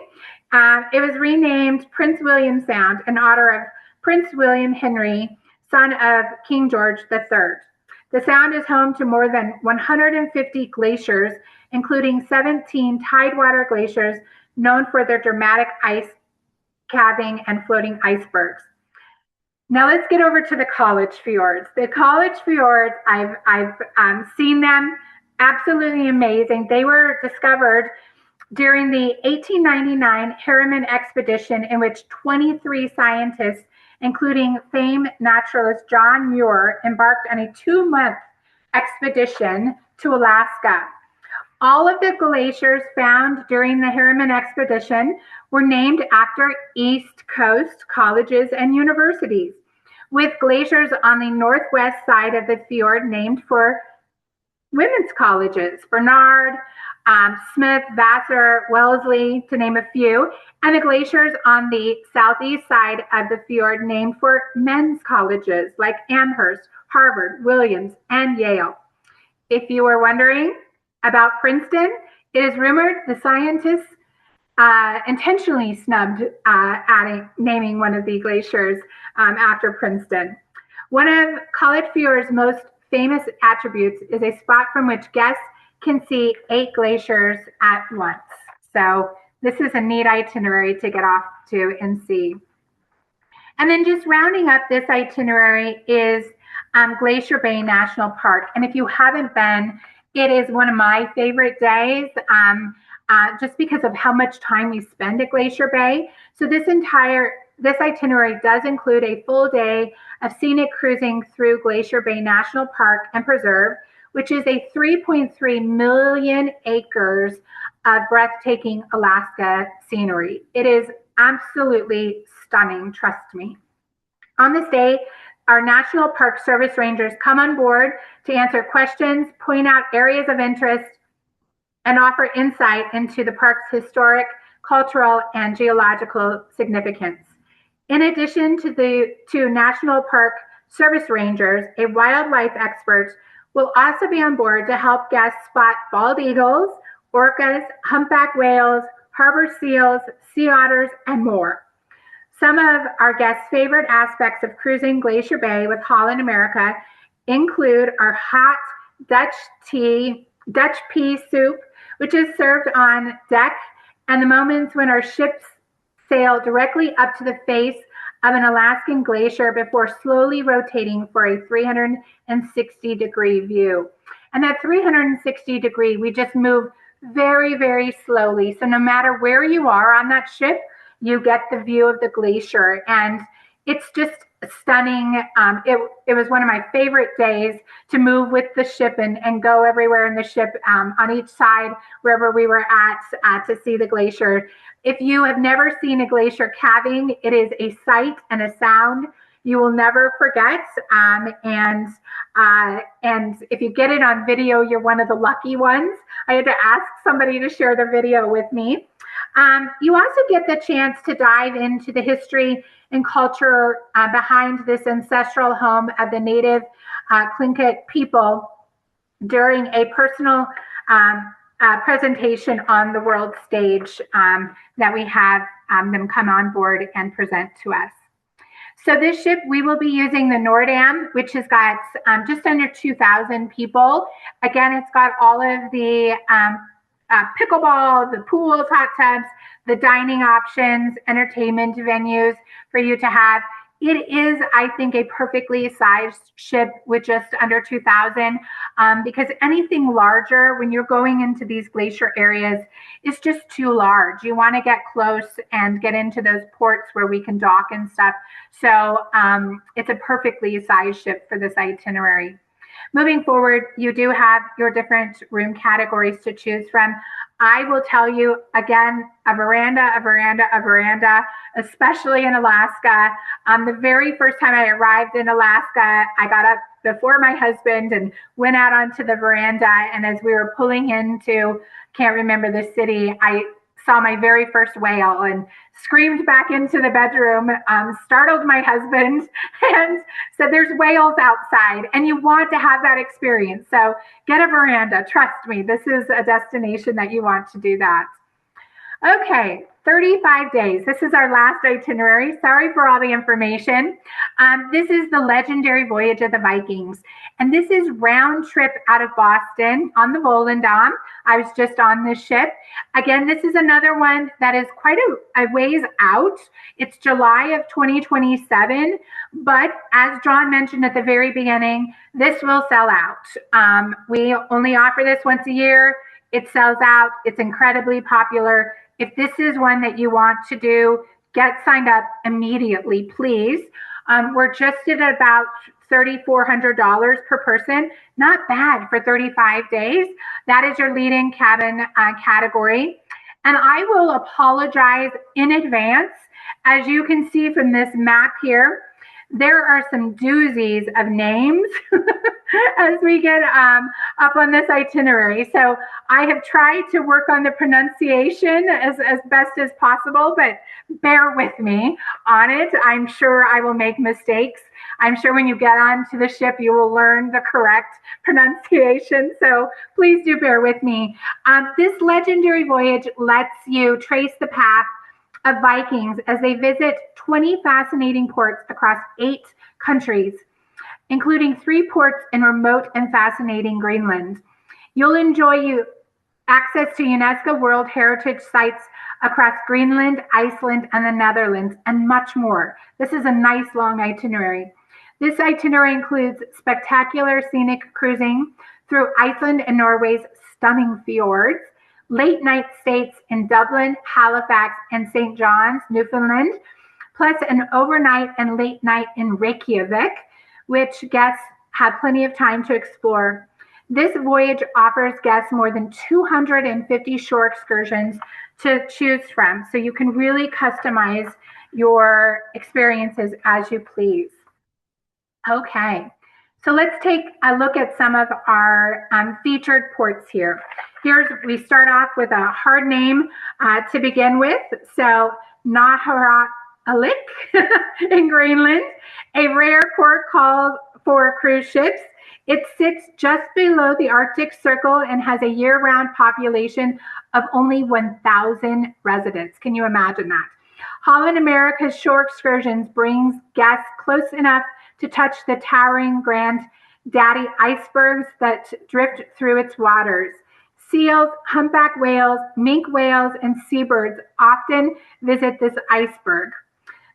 It was renamed Prince William Sound in honor of Prince William Henry, son of King George III. The sound is home to more than 150 glaciers, including 17 tidewater glaciers known for their dramatic ice calving and floating icebergs. Now let's get over to the College Fjords. The College Fjords, I've seen them, absolutely amazing. They were discovered during the 1899 Harriman expedition, in which 23 scientists, including famed naturalist John Muir, embarked on a 2-month expedition to Alaska. All of the glaciers found during the Harriman expedition were named after East Coast colleges and universities, with glaciers on the northwest side of the fjord named for women's colleges, Bernard, Smith, Vassar, Wellesley, to name a few, and the glaciers on the southeast side of the fjord named for men's colleges like Amherst, Harvard, Williams, and Yale. If you were wondering about Princeton, it is rumored the scientists intentionally snubbed naming one of the glaciers after Princeton. One of College Field's most famous attributes is a spot from which guests can see 8 glaciers at once. So this is a neat itinerary to get off to and see. And then just rounding up this itinerary is Glacier Bay National Park. And if you haven't been, it is one of my favorite days just because of how much time we spend at Glacier Bay. So this itinerary does include a full day of scenic cruising through Glacier Bay National Park and Preserve, which is a 3.3 million acres of breathtaking Alaska scenery. It is absolutely stunning, trust me. On this day, our National Park Service Rangers come on board to answer questions, point out areas of interest, and offer insight into the park's historic, cultural, and geological significance. In addition to National Park Service Rangers, a wildlife expert will also be on board to help guests spot bald eagles, orcas, humpback whales, harbor seals, sea otters, and more. Some of our guests' favorite aspects of cruising Glacier Bay with Holland America include our hot Dutch pea soup, which is served on deck, and the moments when our ships sail directly up to the face of an Alaskan glacier before slowly rotating for a 360-degree view. And that 360-degree, we just move very, very slowly. So no matter where you are on that ship, you get the view of the glacier, and it's just stunning. It was one of my favorite days to move with the ship and go everywhere in the ship on each side, wherever we were at to see the glacier. If you have never seen a glacier calving, it is a sight and a sound you will never forget. And if you get it on video, you're one of the lucky ones. I had to ask somebody to share the video with me. You also get the chance to dive into the history and culture behind this ancestral home of the native Tlingit people during a personal presentation on the world stage that we have them come on board and present to us. So this ship, we will be using the Nordam, which has got just under 2,000 people. Again, it's got all of the pickleball, the pools, hot tubs, the dining options, entertainment venues for you to have. It is, I think, a perfectly sized ship with just under 2,000 because anything larger when you're going into these glacier areas is just too large. You want to get close and get into those ports where we can dock and stuff. So it's a perfectly sized ship for this itinerary. Moving forward, you do have your different room categories to choose from. I will tell you again, a veranda, especially in Alaska. The very first time I arrived in Alaska, I got up before my husband and went out onto the veranda. And as we were pulling into, can't remember the city, I saw my very first whale and screamed back into the bedroom, startled my husband and said, there's whales outside, and you want to have that experience. So get a veranda. Trust me, this is a destination that you want to do that. Okay, 35 days. This is our last itinerary. Sorry for all the information. This is the legendary voyage of the Vikings. And this is round trip out of Boston on the Volendam. I was just on this ship. Again, this is another one that is quite a ways out. It's July of 2027. But as John mentioned at the very beginning, this will sell out. We only offer this once a year. It sells out. It's incredibly popular. If this is one that you want to do, get signed up immediately, please. We're just at about $3,400 per person. Not bad for 35 days. That is your lead-in cabin category. And I will apologize in advance. As you can see from this map here, there are some doozies of names as we get up on this itinerary. So I have tried to work on the pronunciation as best as possible, but bear with me on it. I'm sure I will make mistakes. I'm sure when you get onto the ship, you will learn the correct pronunciation. So please do bear with me. This legendary voyage lets you trace the path of Vikings as they visit 20 fascinating ports across 8 countries. including 3 ports in remote and fascinating Greenland. You'll enjoy access to UNESCO World Heritage Sites across Greenland, Iceland, and the Netherlands, and much more. This is a nice long itinerary. This itinerary includes spectacular scenic cruising through Iceland and Norway's stunning fjords, late night stays in Dublin, Halifax, and St. John's, Newfoundland, plus an overnight and late night in Reykjavik, which guests have plenty of time to explore. This voyage offers guests more than 250 shore excursions to choose from, so you can really customize your experiences as you please. Okay, so let's take a look at some of our featured ports here. We start off with a hard name to begin with. So Naharalik in Greenland, a rare port called for cruise ships. It sits just below the Arctic Circle and has a year-round population of only 1,000 residents. Can you imagine that? Holland America's shore excursions brings guests close enough to touch the towering Grand Daddy icebergs that drift through its waters. Seals, humpback whales, minke whales, and seabirds often visit this iceberg.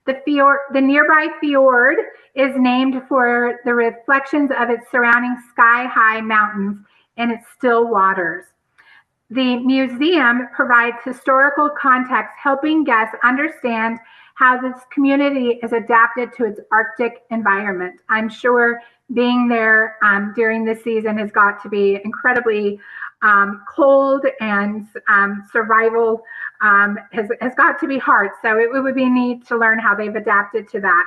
The nearby fjord is named for the reflections of its surrounding sky-high mountains and its still waters. The museum provides historical context, helping guests understand how this community is adapted to its Arctic environment. I'm sure being there during this season has got to be incredibly cold, and survival has got to be hard. So it would be neat to learn how they've adapted to that.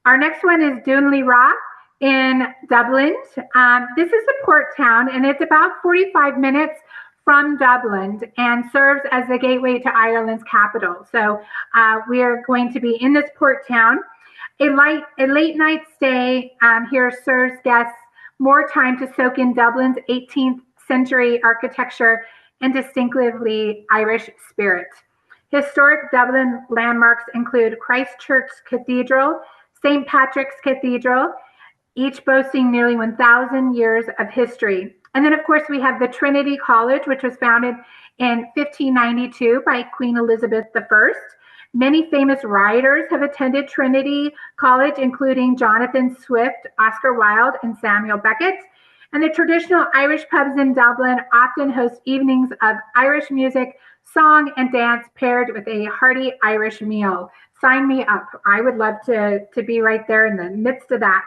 Our next one is Dunleary in Dublin. This is a port town, and it's about 45 minutes from Dublin and serves as the gateway to Ireland's capital. So we are going to be in this port town. A late night stay here serves guests more time to soak in Dublin's 18th century architecture and distinctively Irish spirit. Historic Dublin landmarks include Christchurch Cathedral, St. Patrick's Cathedral, each boasting nearly 1,000 years of history. And then, of course, we have the Trinity College, which was founded in 1592 by Queen Elizabeth I. Many famous writers have attended Trinity College, including Jonathan Swift, Oscar Wilde, and Samuel Beckett. And the traditional Irish pubs in Dublin often host evenings of Irish music, song, and dance paired with a hearty Irish meal. Sign me up. I would love to be right there in the midst of that.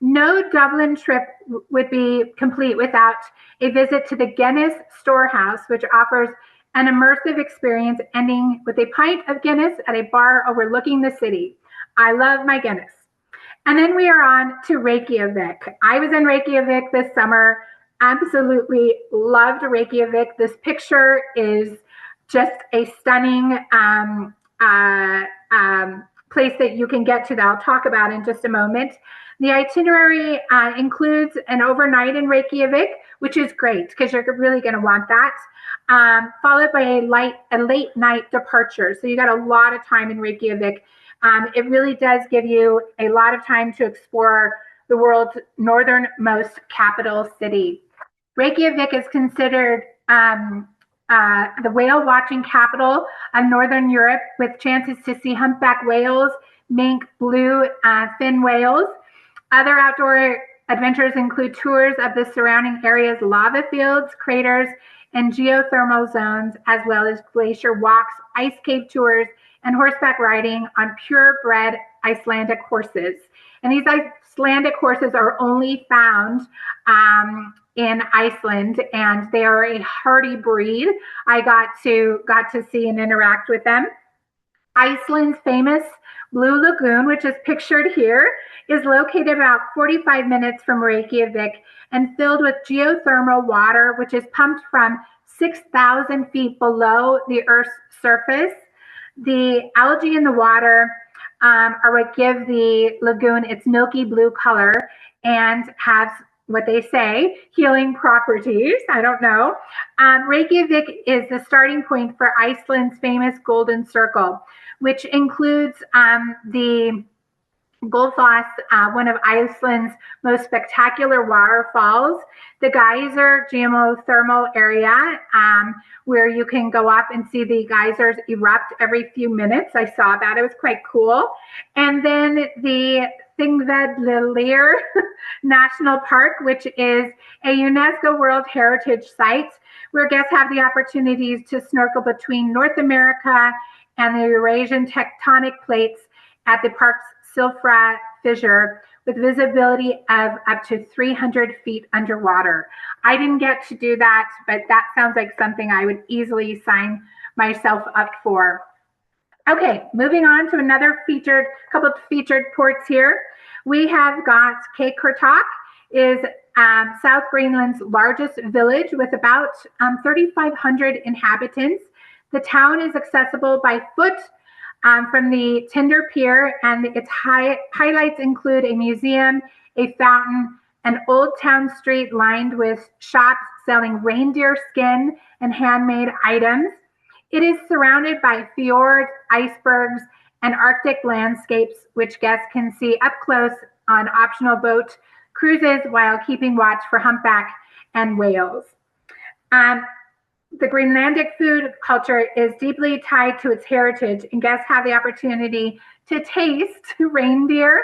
No Dublin trip would be complete without a visit to the Guinness Storehouse, which offers an immersive experience ending with a pint of Guinness at a bar overlooking the city. I love my Guinness. And then we are on to Reykjavik. I was in Reykjavik this summer. Absolutely loved Reykjavik. This picture is just a stunning place that you can get to that I'll talk about in just a moment. The itinerary includes an overnight in Reykjavik, which is great because you're really going to want that, followed by a late night departure. So you got a lot of time in Reykjavik. It really does give you a lot of time to explore the world's northernmost capital city. Reykjavik is considered the whale watching capital of Northern Europe, with chances to see humpback whales, mink, blue fin whales. Other outdoor adventures include tours of the surrounding area's lava fields, craters, and geothermal zones, as well as glacier walks, ice cave tours, and horseback riding on purebred Icelandic horses. And these Icelandic horses are only found in Iceland, and they are a hardy breed. I got to see and interact with them. Iceland's famous Blue Lagoon, which is pictured here, is located about 45 minutes from Reykjavik and filled with geothermal water, which is pumped from 6,000 feet below the Earth's surface. The algae in the water are what give the lagoon its milky blue color and has what they say, healing properties. I don't know. Reykjavik is the starting point for Iceland's famous Golden Circle, which includes the Gullfoss, one of Iceland's most spectacular waterfalls. The geyser geothermal area, where you can go up and see the geysers erupt every few minutes. I saw that. It was quite cool. And then the Thingvellir National Park, which is a UNESCO World Heritage Site, where guests have the opportunities to snorkel between North America and the Eurasian tectonic plates at the park's Silfra Fissure, with visibility of up to 300 feet underwater. I didn't get to do that, but that sounds like something I would easily sign myself up for. Okay, moving on to another couple of featured ports here. We have got Qeqertak, is South Greenland's largest village with about 3,500 inhabitants. The town is accessible by foot from the Tinder Pier, and its highlights include a museum, a fountain, an old town street lined with shops selling reindeer skin and handmade items. It is surrounded by fjords, icebergs, and Arctic landscapes, which guests can see up close on optional boat cruises while keeping watch for humpback and whales. The Greenlandic food culture is deeply tied to its heritage, and guests have the opportunity to taste reindeer.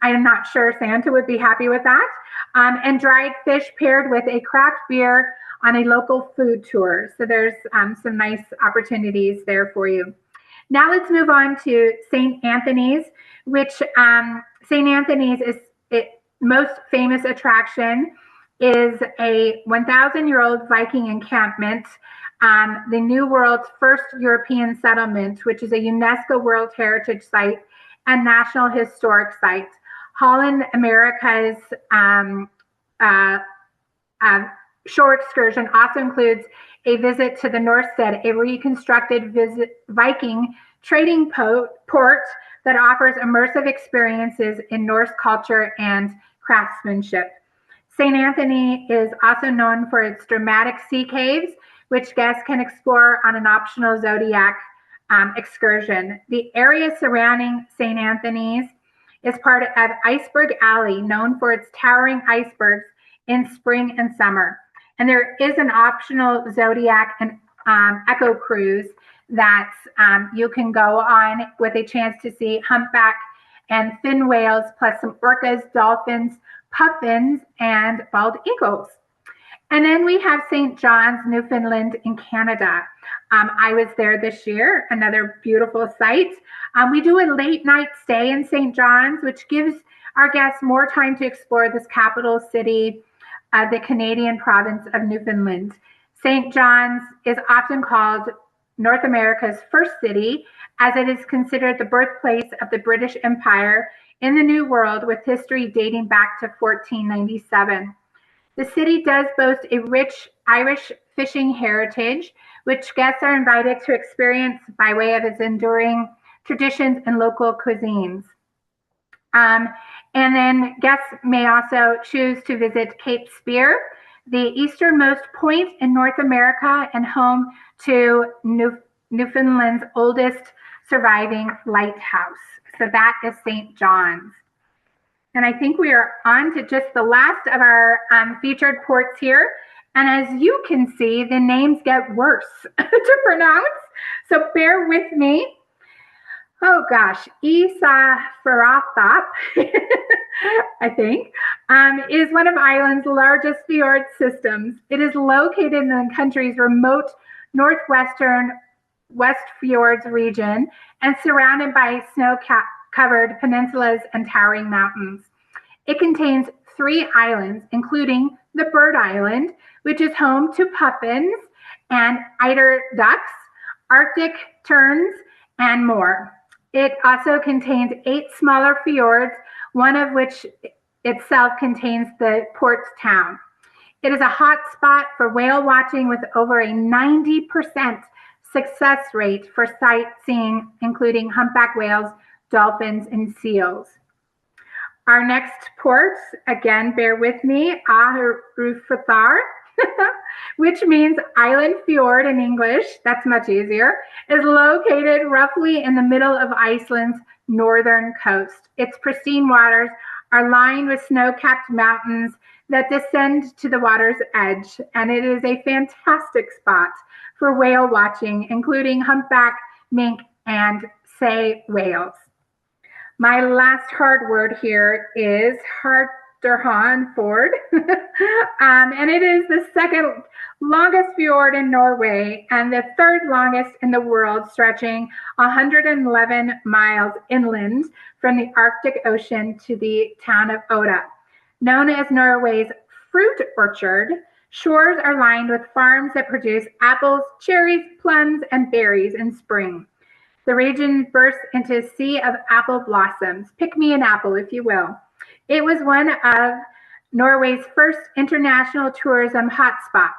I'm not sure Santa would be happy with that. And dried fish paired with a craft beer on a local food tour. So there's some nice opportunities there for you. Now let's move on to St. Anthony's, which St. Anthony's is its most famous attraction is a 1,000-year-old Viking encampment, the New World's first European settlement, which is a UNESCO World Heritage Site and National Historic Site. Holland America's shore excursion also includes a visit to the Northstead, a reconstructed Viking trading port that offers immersive experiences in Norse culture and craftsmanship. St. Anthony is also known for its dramatic sea caves, which guests can explore on an optional Zodiac excursion. The area surrounding St. Anthony's is part of Iceberg Alley, known for its towering icebergs in spring and summer. And there is an optional Zodiac and Echo cruise that you can go on with a chance to see humpback and fin whales, plus some orcas, dolphins, puffins, and bald eagles. And then we have St. John's, Newfoundland in Canada. I was there this year, another beautiful site. We do a late night stay in St. John's, which gives our guests more time to explore this capital city of the Canadian province of Newfoundland. St. John's is often called North America's first city, as it is considered the birthplace of the British Empire in the New World, with history dating back to 1497. The city does boast a rich Irish fishing heritage, which guests are invited to experience by way of its enduring traditions and local cuisines. And then guests may also choose to visit Cape Spear, the easternmost point in North America and home to Newfoundland's oldest surviving lighthouse. So that is St. John's. And I think we are on to just the last of our featured ports here. And as you can see, the names get worse to pronounce. So bear with me. Oh gosh, Ísafjarðardjúp, I think, is one of Ireland's largest fjord systems. It is located in the country's remote northwestern West Fjords region and surrounded by snow-covered peninsulas and towering mountains. It contains 3 islands, including the Bird Island, which is home to puffins and eider ducks, Arctic terns, and more. It also contains 8 smaller fjords, one of which itself contains the port's town. It is a hot spot for whale watching, with over a 90% success rate for sightseeing, including humpback whales, dolphins, and seals. Our next port, again, bear with me, Áhrúthar, which means island fjord in English, that's much easier, is located roughly in the middle of Iceland's northern coast. Its pristine waters are lined with snow-capped mountains that descend to the water's edge, and it is a fantastic spot for whale watching, including humpback, mink, and sei whales. My last hard word here is Ford, and it is the second longest fjord in Norway and the third longest in the world, stretching 111 miles inland from the Arctic Ocean to the town of Oda. Known as Norway's fruit orchard, shores are lined with farms that produce apples, cherries, plums, and berries in spring. The region bursts into a sea of apple blossoms. Pick me an apple, if you will. It was one of Norway's first international tourism hotspots.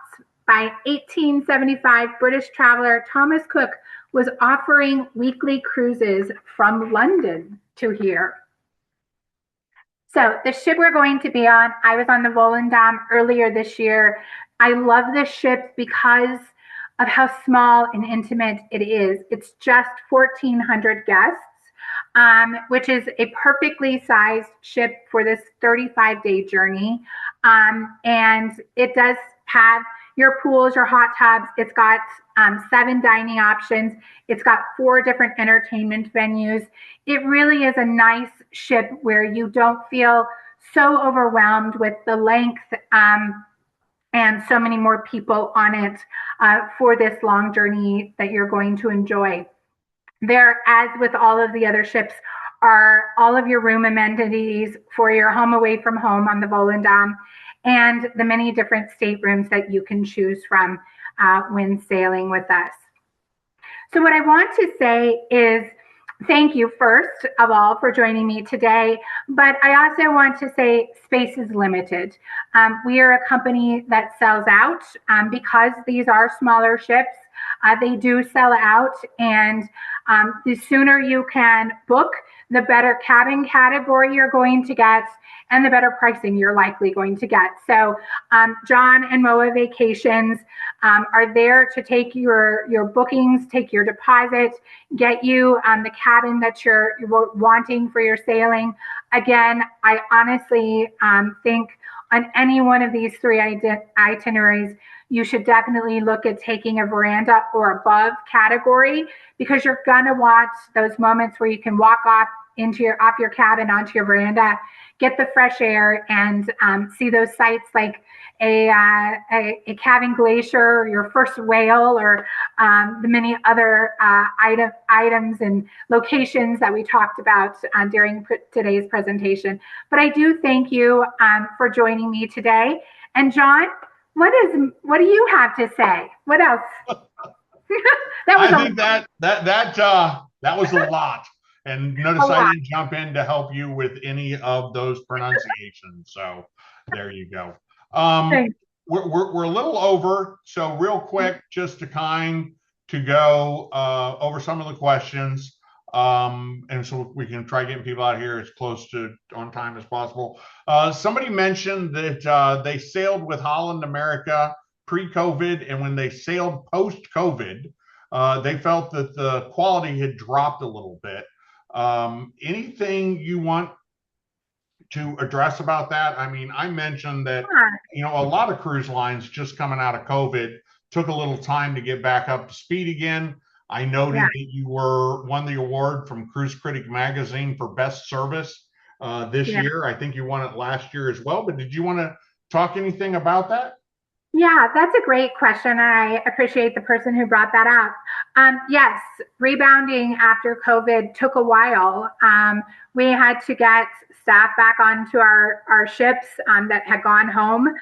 By 1875, British traveler Thomas Cook was offering weekly cruises from London to here. So the ship we're going to be on, I was on the Volendam earlier this year. I love this ship because of how small and intimate it is. It's just 1,400 guests, which is a perfectly sized ship for this 35-day journey. And it does have your pools, your hot tubs. It's got 7 dining options. It's got 4 different entertainment venues. It really is a nice ship where you don't feel so overwhelmed with the length and so many more people on it for this long journey that you're going to enjoy. There, as with all of the other ships, are all of your room amenities for your home away from home on the Volendam, and the many different staterooms that you can choose from when sailing with us. So what I want to say is thank you first of all for joining me today, but I also want to say space is limited. We are a company that sells out because these are smaller ships. They do sell out, and the sooner you can book, the better cabin category you're going to get, and the better pricing you're likely going to get. So John and MOAA Vacations are there to take your bookings, take your deposit, get you the cabin that you're wanting for your sailing. Again, I honestly think on any one of these 3 itineraries, you should definitely look at taking a veranda or above category, because you're gonna want those moments where you can walk off your cabin onto your veranda, get the fresh air, and see those sights like a calving glacier, your first whale, or the many other items and locations that we talked about during today's presentation. But I do thank you for joining me today. And John, what do you have to say? What else? I think that was a lot. And notice I didn't jump in to help you with any of those pronunciations. So there you go. We're a little over. So real quick, just to go over some of the questions. And so we can try getting people out here as close to on time as possible. Somebody mentioned that they sailed with Holland America pre-COVID, and when they sailed post-COVID, they felt that the quality had dropped a little bit. Anything you want to address about that? I mean, I mentioned that, a lot of cruise lines just coming out of COVID took a little time to get back up to speed again. I noted that you won the award from Cruise Critic Magazine for best service this year. I think you won it last year as well, but did you want to talk anything about that? Yeah, that's a great question, and I appreciate the person who brought that up. Yes, rebounding after COVID took a while. We had to get staff back onto our ships that had gone home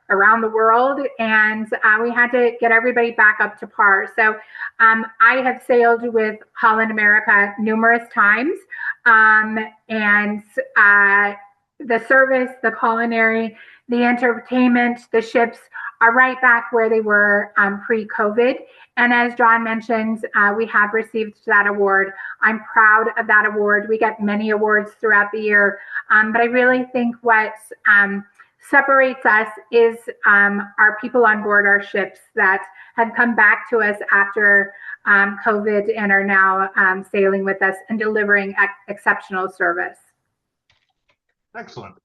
around the world, and we had to get everybody back up to par. So I have sailed with Holland America numerous times, and the service, the culinary, the entertainment, the ships are right back where they were pre-COVID. And as John mentioned, we have received that award. I'm proud of that award. We get many awards throughout the year. But I really think what separates us is our people on board our ships that have come back to us after COVID and are now sailing with us and delivering exceptional service. Excellent.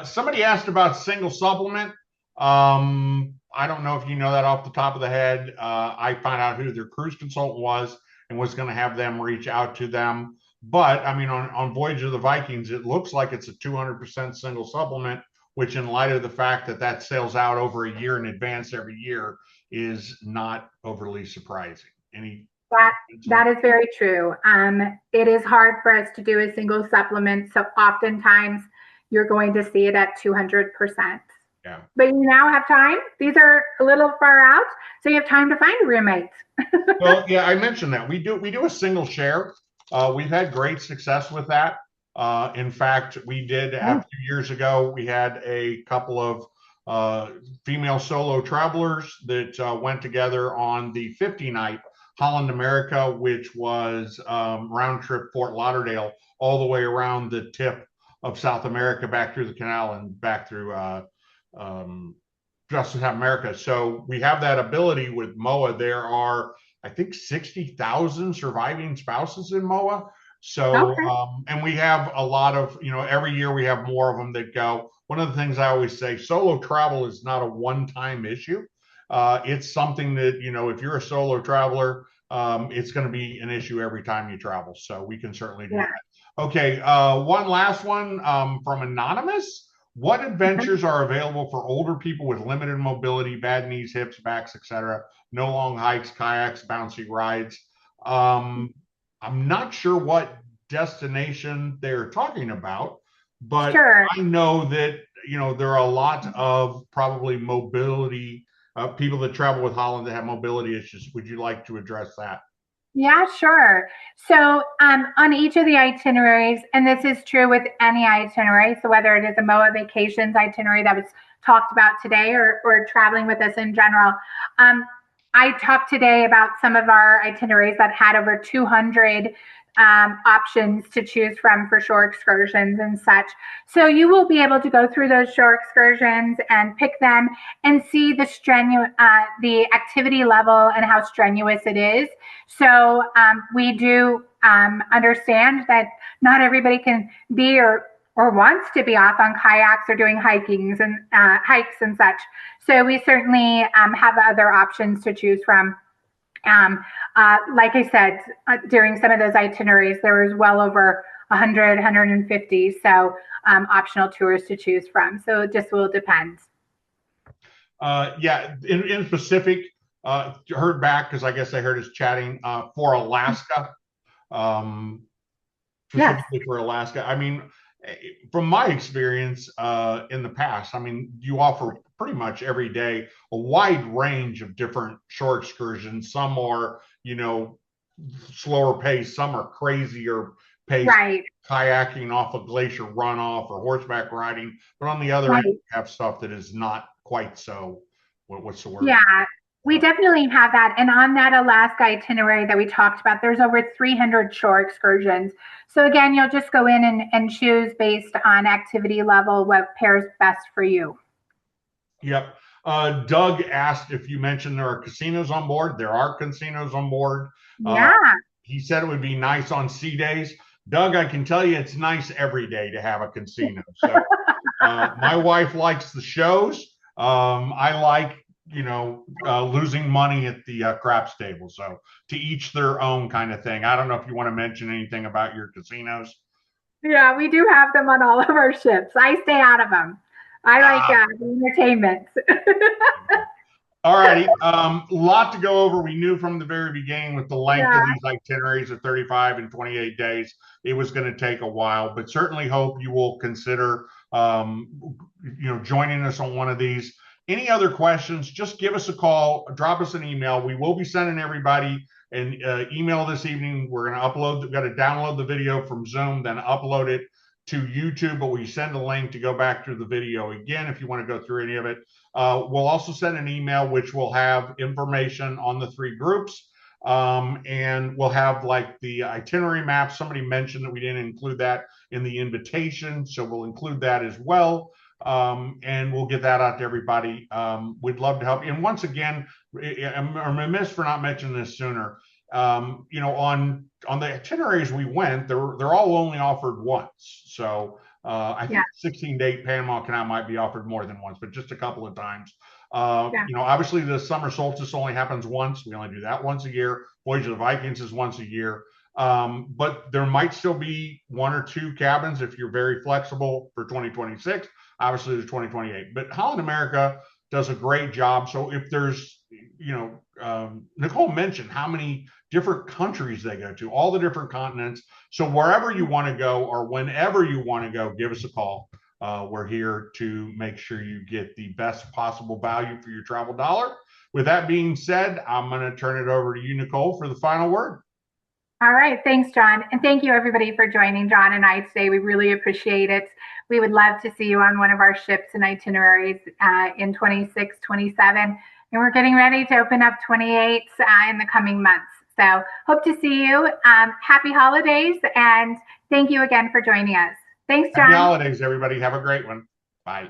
Somebody asked about single supplement. I don't know if you know that off the top of the head. I found out who their cruise consultant was and was going to have them reach out to them. But I mean, on Voyage of the Vikings, it looks like it's a 200% single supplement, which in light of the fact that that sails out over a year in advance every year is not overly surprising. That is very true. It is hard for us to do a single supplement. So oftentimes you're going to see it at 200%. Yeah. But you now have time. These are a little far out, so you have time to find a roommate. Well, yeah, I mentioned that we do a single share. We've had great success with that. In fact, we did a few years ago. We had a couple of female solo travelers that went together on the 50-night Holland America, which was round trip Fort Lauderdale all the way around the tip of South America, back through the canal and back through just South America. So we have that ability with MOAA. There are, I think, 60,000 surviving spouses in MOAA. So, and we have a lot of, every year we have more of them that go. One of the things I always say, solo travel is not a one-time issue. It's something that, if you're a solo traveler, it's going to be an issue every time you travel. So we can certainly do that. Okay, one last one from Anonymous. What adventures are available for older people with limited mobility, bad knees, hips, backs, etc.? No long hikes, kayaks, bouncy rides. I'm not sure what destination they're talking about, but I know that, there are a lot of probably mobility people that travel with Holland that have mobility issues. Would you like to address that? Yeah, sure. So on each of the itineraries, and this is true with any itinerary, so whether it is a MOAA vacations itinerary that was talked about today or traveling with us in general, I talked today about some of our itineraries that had over 200 options to choose from for shore excursions and such. So you will be able to go through those shore excursions and pick them and see the activity level and how strenuous it is. So we do understand that not everybody can be or wants to be off on kayaks or doing hikes and such. So we certainly have other options to choose from. Like I said, during some of those itineraries, there was well over 100, 150. So optional tours to choose from. So it just will depend. Yeah, in specific, heard back, because I guess I heard us chatting for Alaska, specifically for Alaska. I mean, from my experience in the past, I mean, you offer pretty much every day a wide range of different shore excursions. Some are, slower pace, some are crazier pace, kayaking off a glacier runoff or horseback riding. But on the other end, you have stuff that is not quite so, what's the word? Yeah. We definitely have that. And on that Alaska itinerary that we talked about, there's over 300 shore excursions. So again, you'll just go in and choose based on activity level what pairs best for you. Yep. Doug asked if you mentioned there are casinos on board. There are casinos on board. Yeah. He said it would be nice on sea days. Doug, I can tell you it's nice every day to have a casino. So my wife likes the shows. I like losing money at the craps table. So to each their own kind of thing. I don't know if you want to mention anything about your casinos. Yeah, we do have them on all of our ships. I stay out of them. I like the entertainment. All righty. Lot to go over. We knew from the very beginning with the length of these itineraries of 35 and 28 days, it was going to take a while, but certainly hope you will consider, joining us on one of these. Any other questions, just give us a call, drop us an email. We will be sending everybody an email this evening. We're going to we've got to download the video from Zoom, then upload it to YouTube, but we send a link to go back through the video again if you want to go through any of it. We'll also send an email which will have information on the 3 groups, and we'll have like the itinerary map. Somebody mentioned that we didn't include that in the invitation, so we'll include that as well. and we'll get that out to everybody. We'd love to help you. And once again, I'm remiss for not mentioning this sooner. On the itineraries we went, they're all only offered once. So I think 16-date Panama Canal might be offered more than once, but just a couple of times. Obviously the summer solstice only happens once. We only do that once a year. Voyage of the Vikings is once a year. But there might still be one or two cabins if you're very flexible for 2026. Obviously, there's 2028. But Holland America does a great job. So if there's, Nicole mentioned how many different countries they go to, all the different continents. So wherever you want to go or whenever you want to go, give us a call. We're here to make sure you get the best possible value for your travel dollar. With that being said, I'm going to turn it over to you, Nicole, for the final word. All right. Thanks, John. And thank you, everybody, for joining John and I today. We really appreciate it. We would love to see you on one of our ships and itineraries in 26, 27. And we're getting ready to open up 28 in the coming months. So hope to see you. Happy holidays. And thank you again for joining us. Thanks, John. Happy holidays, everybody. Have a great one. Bye.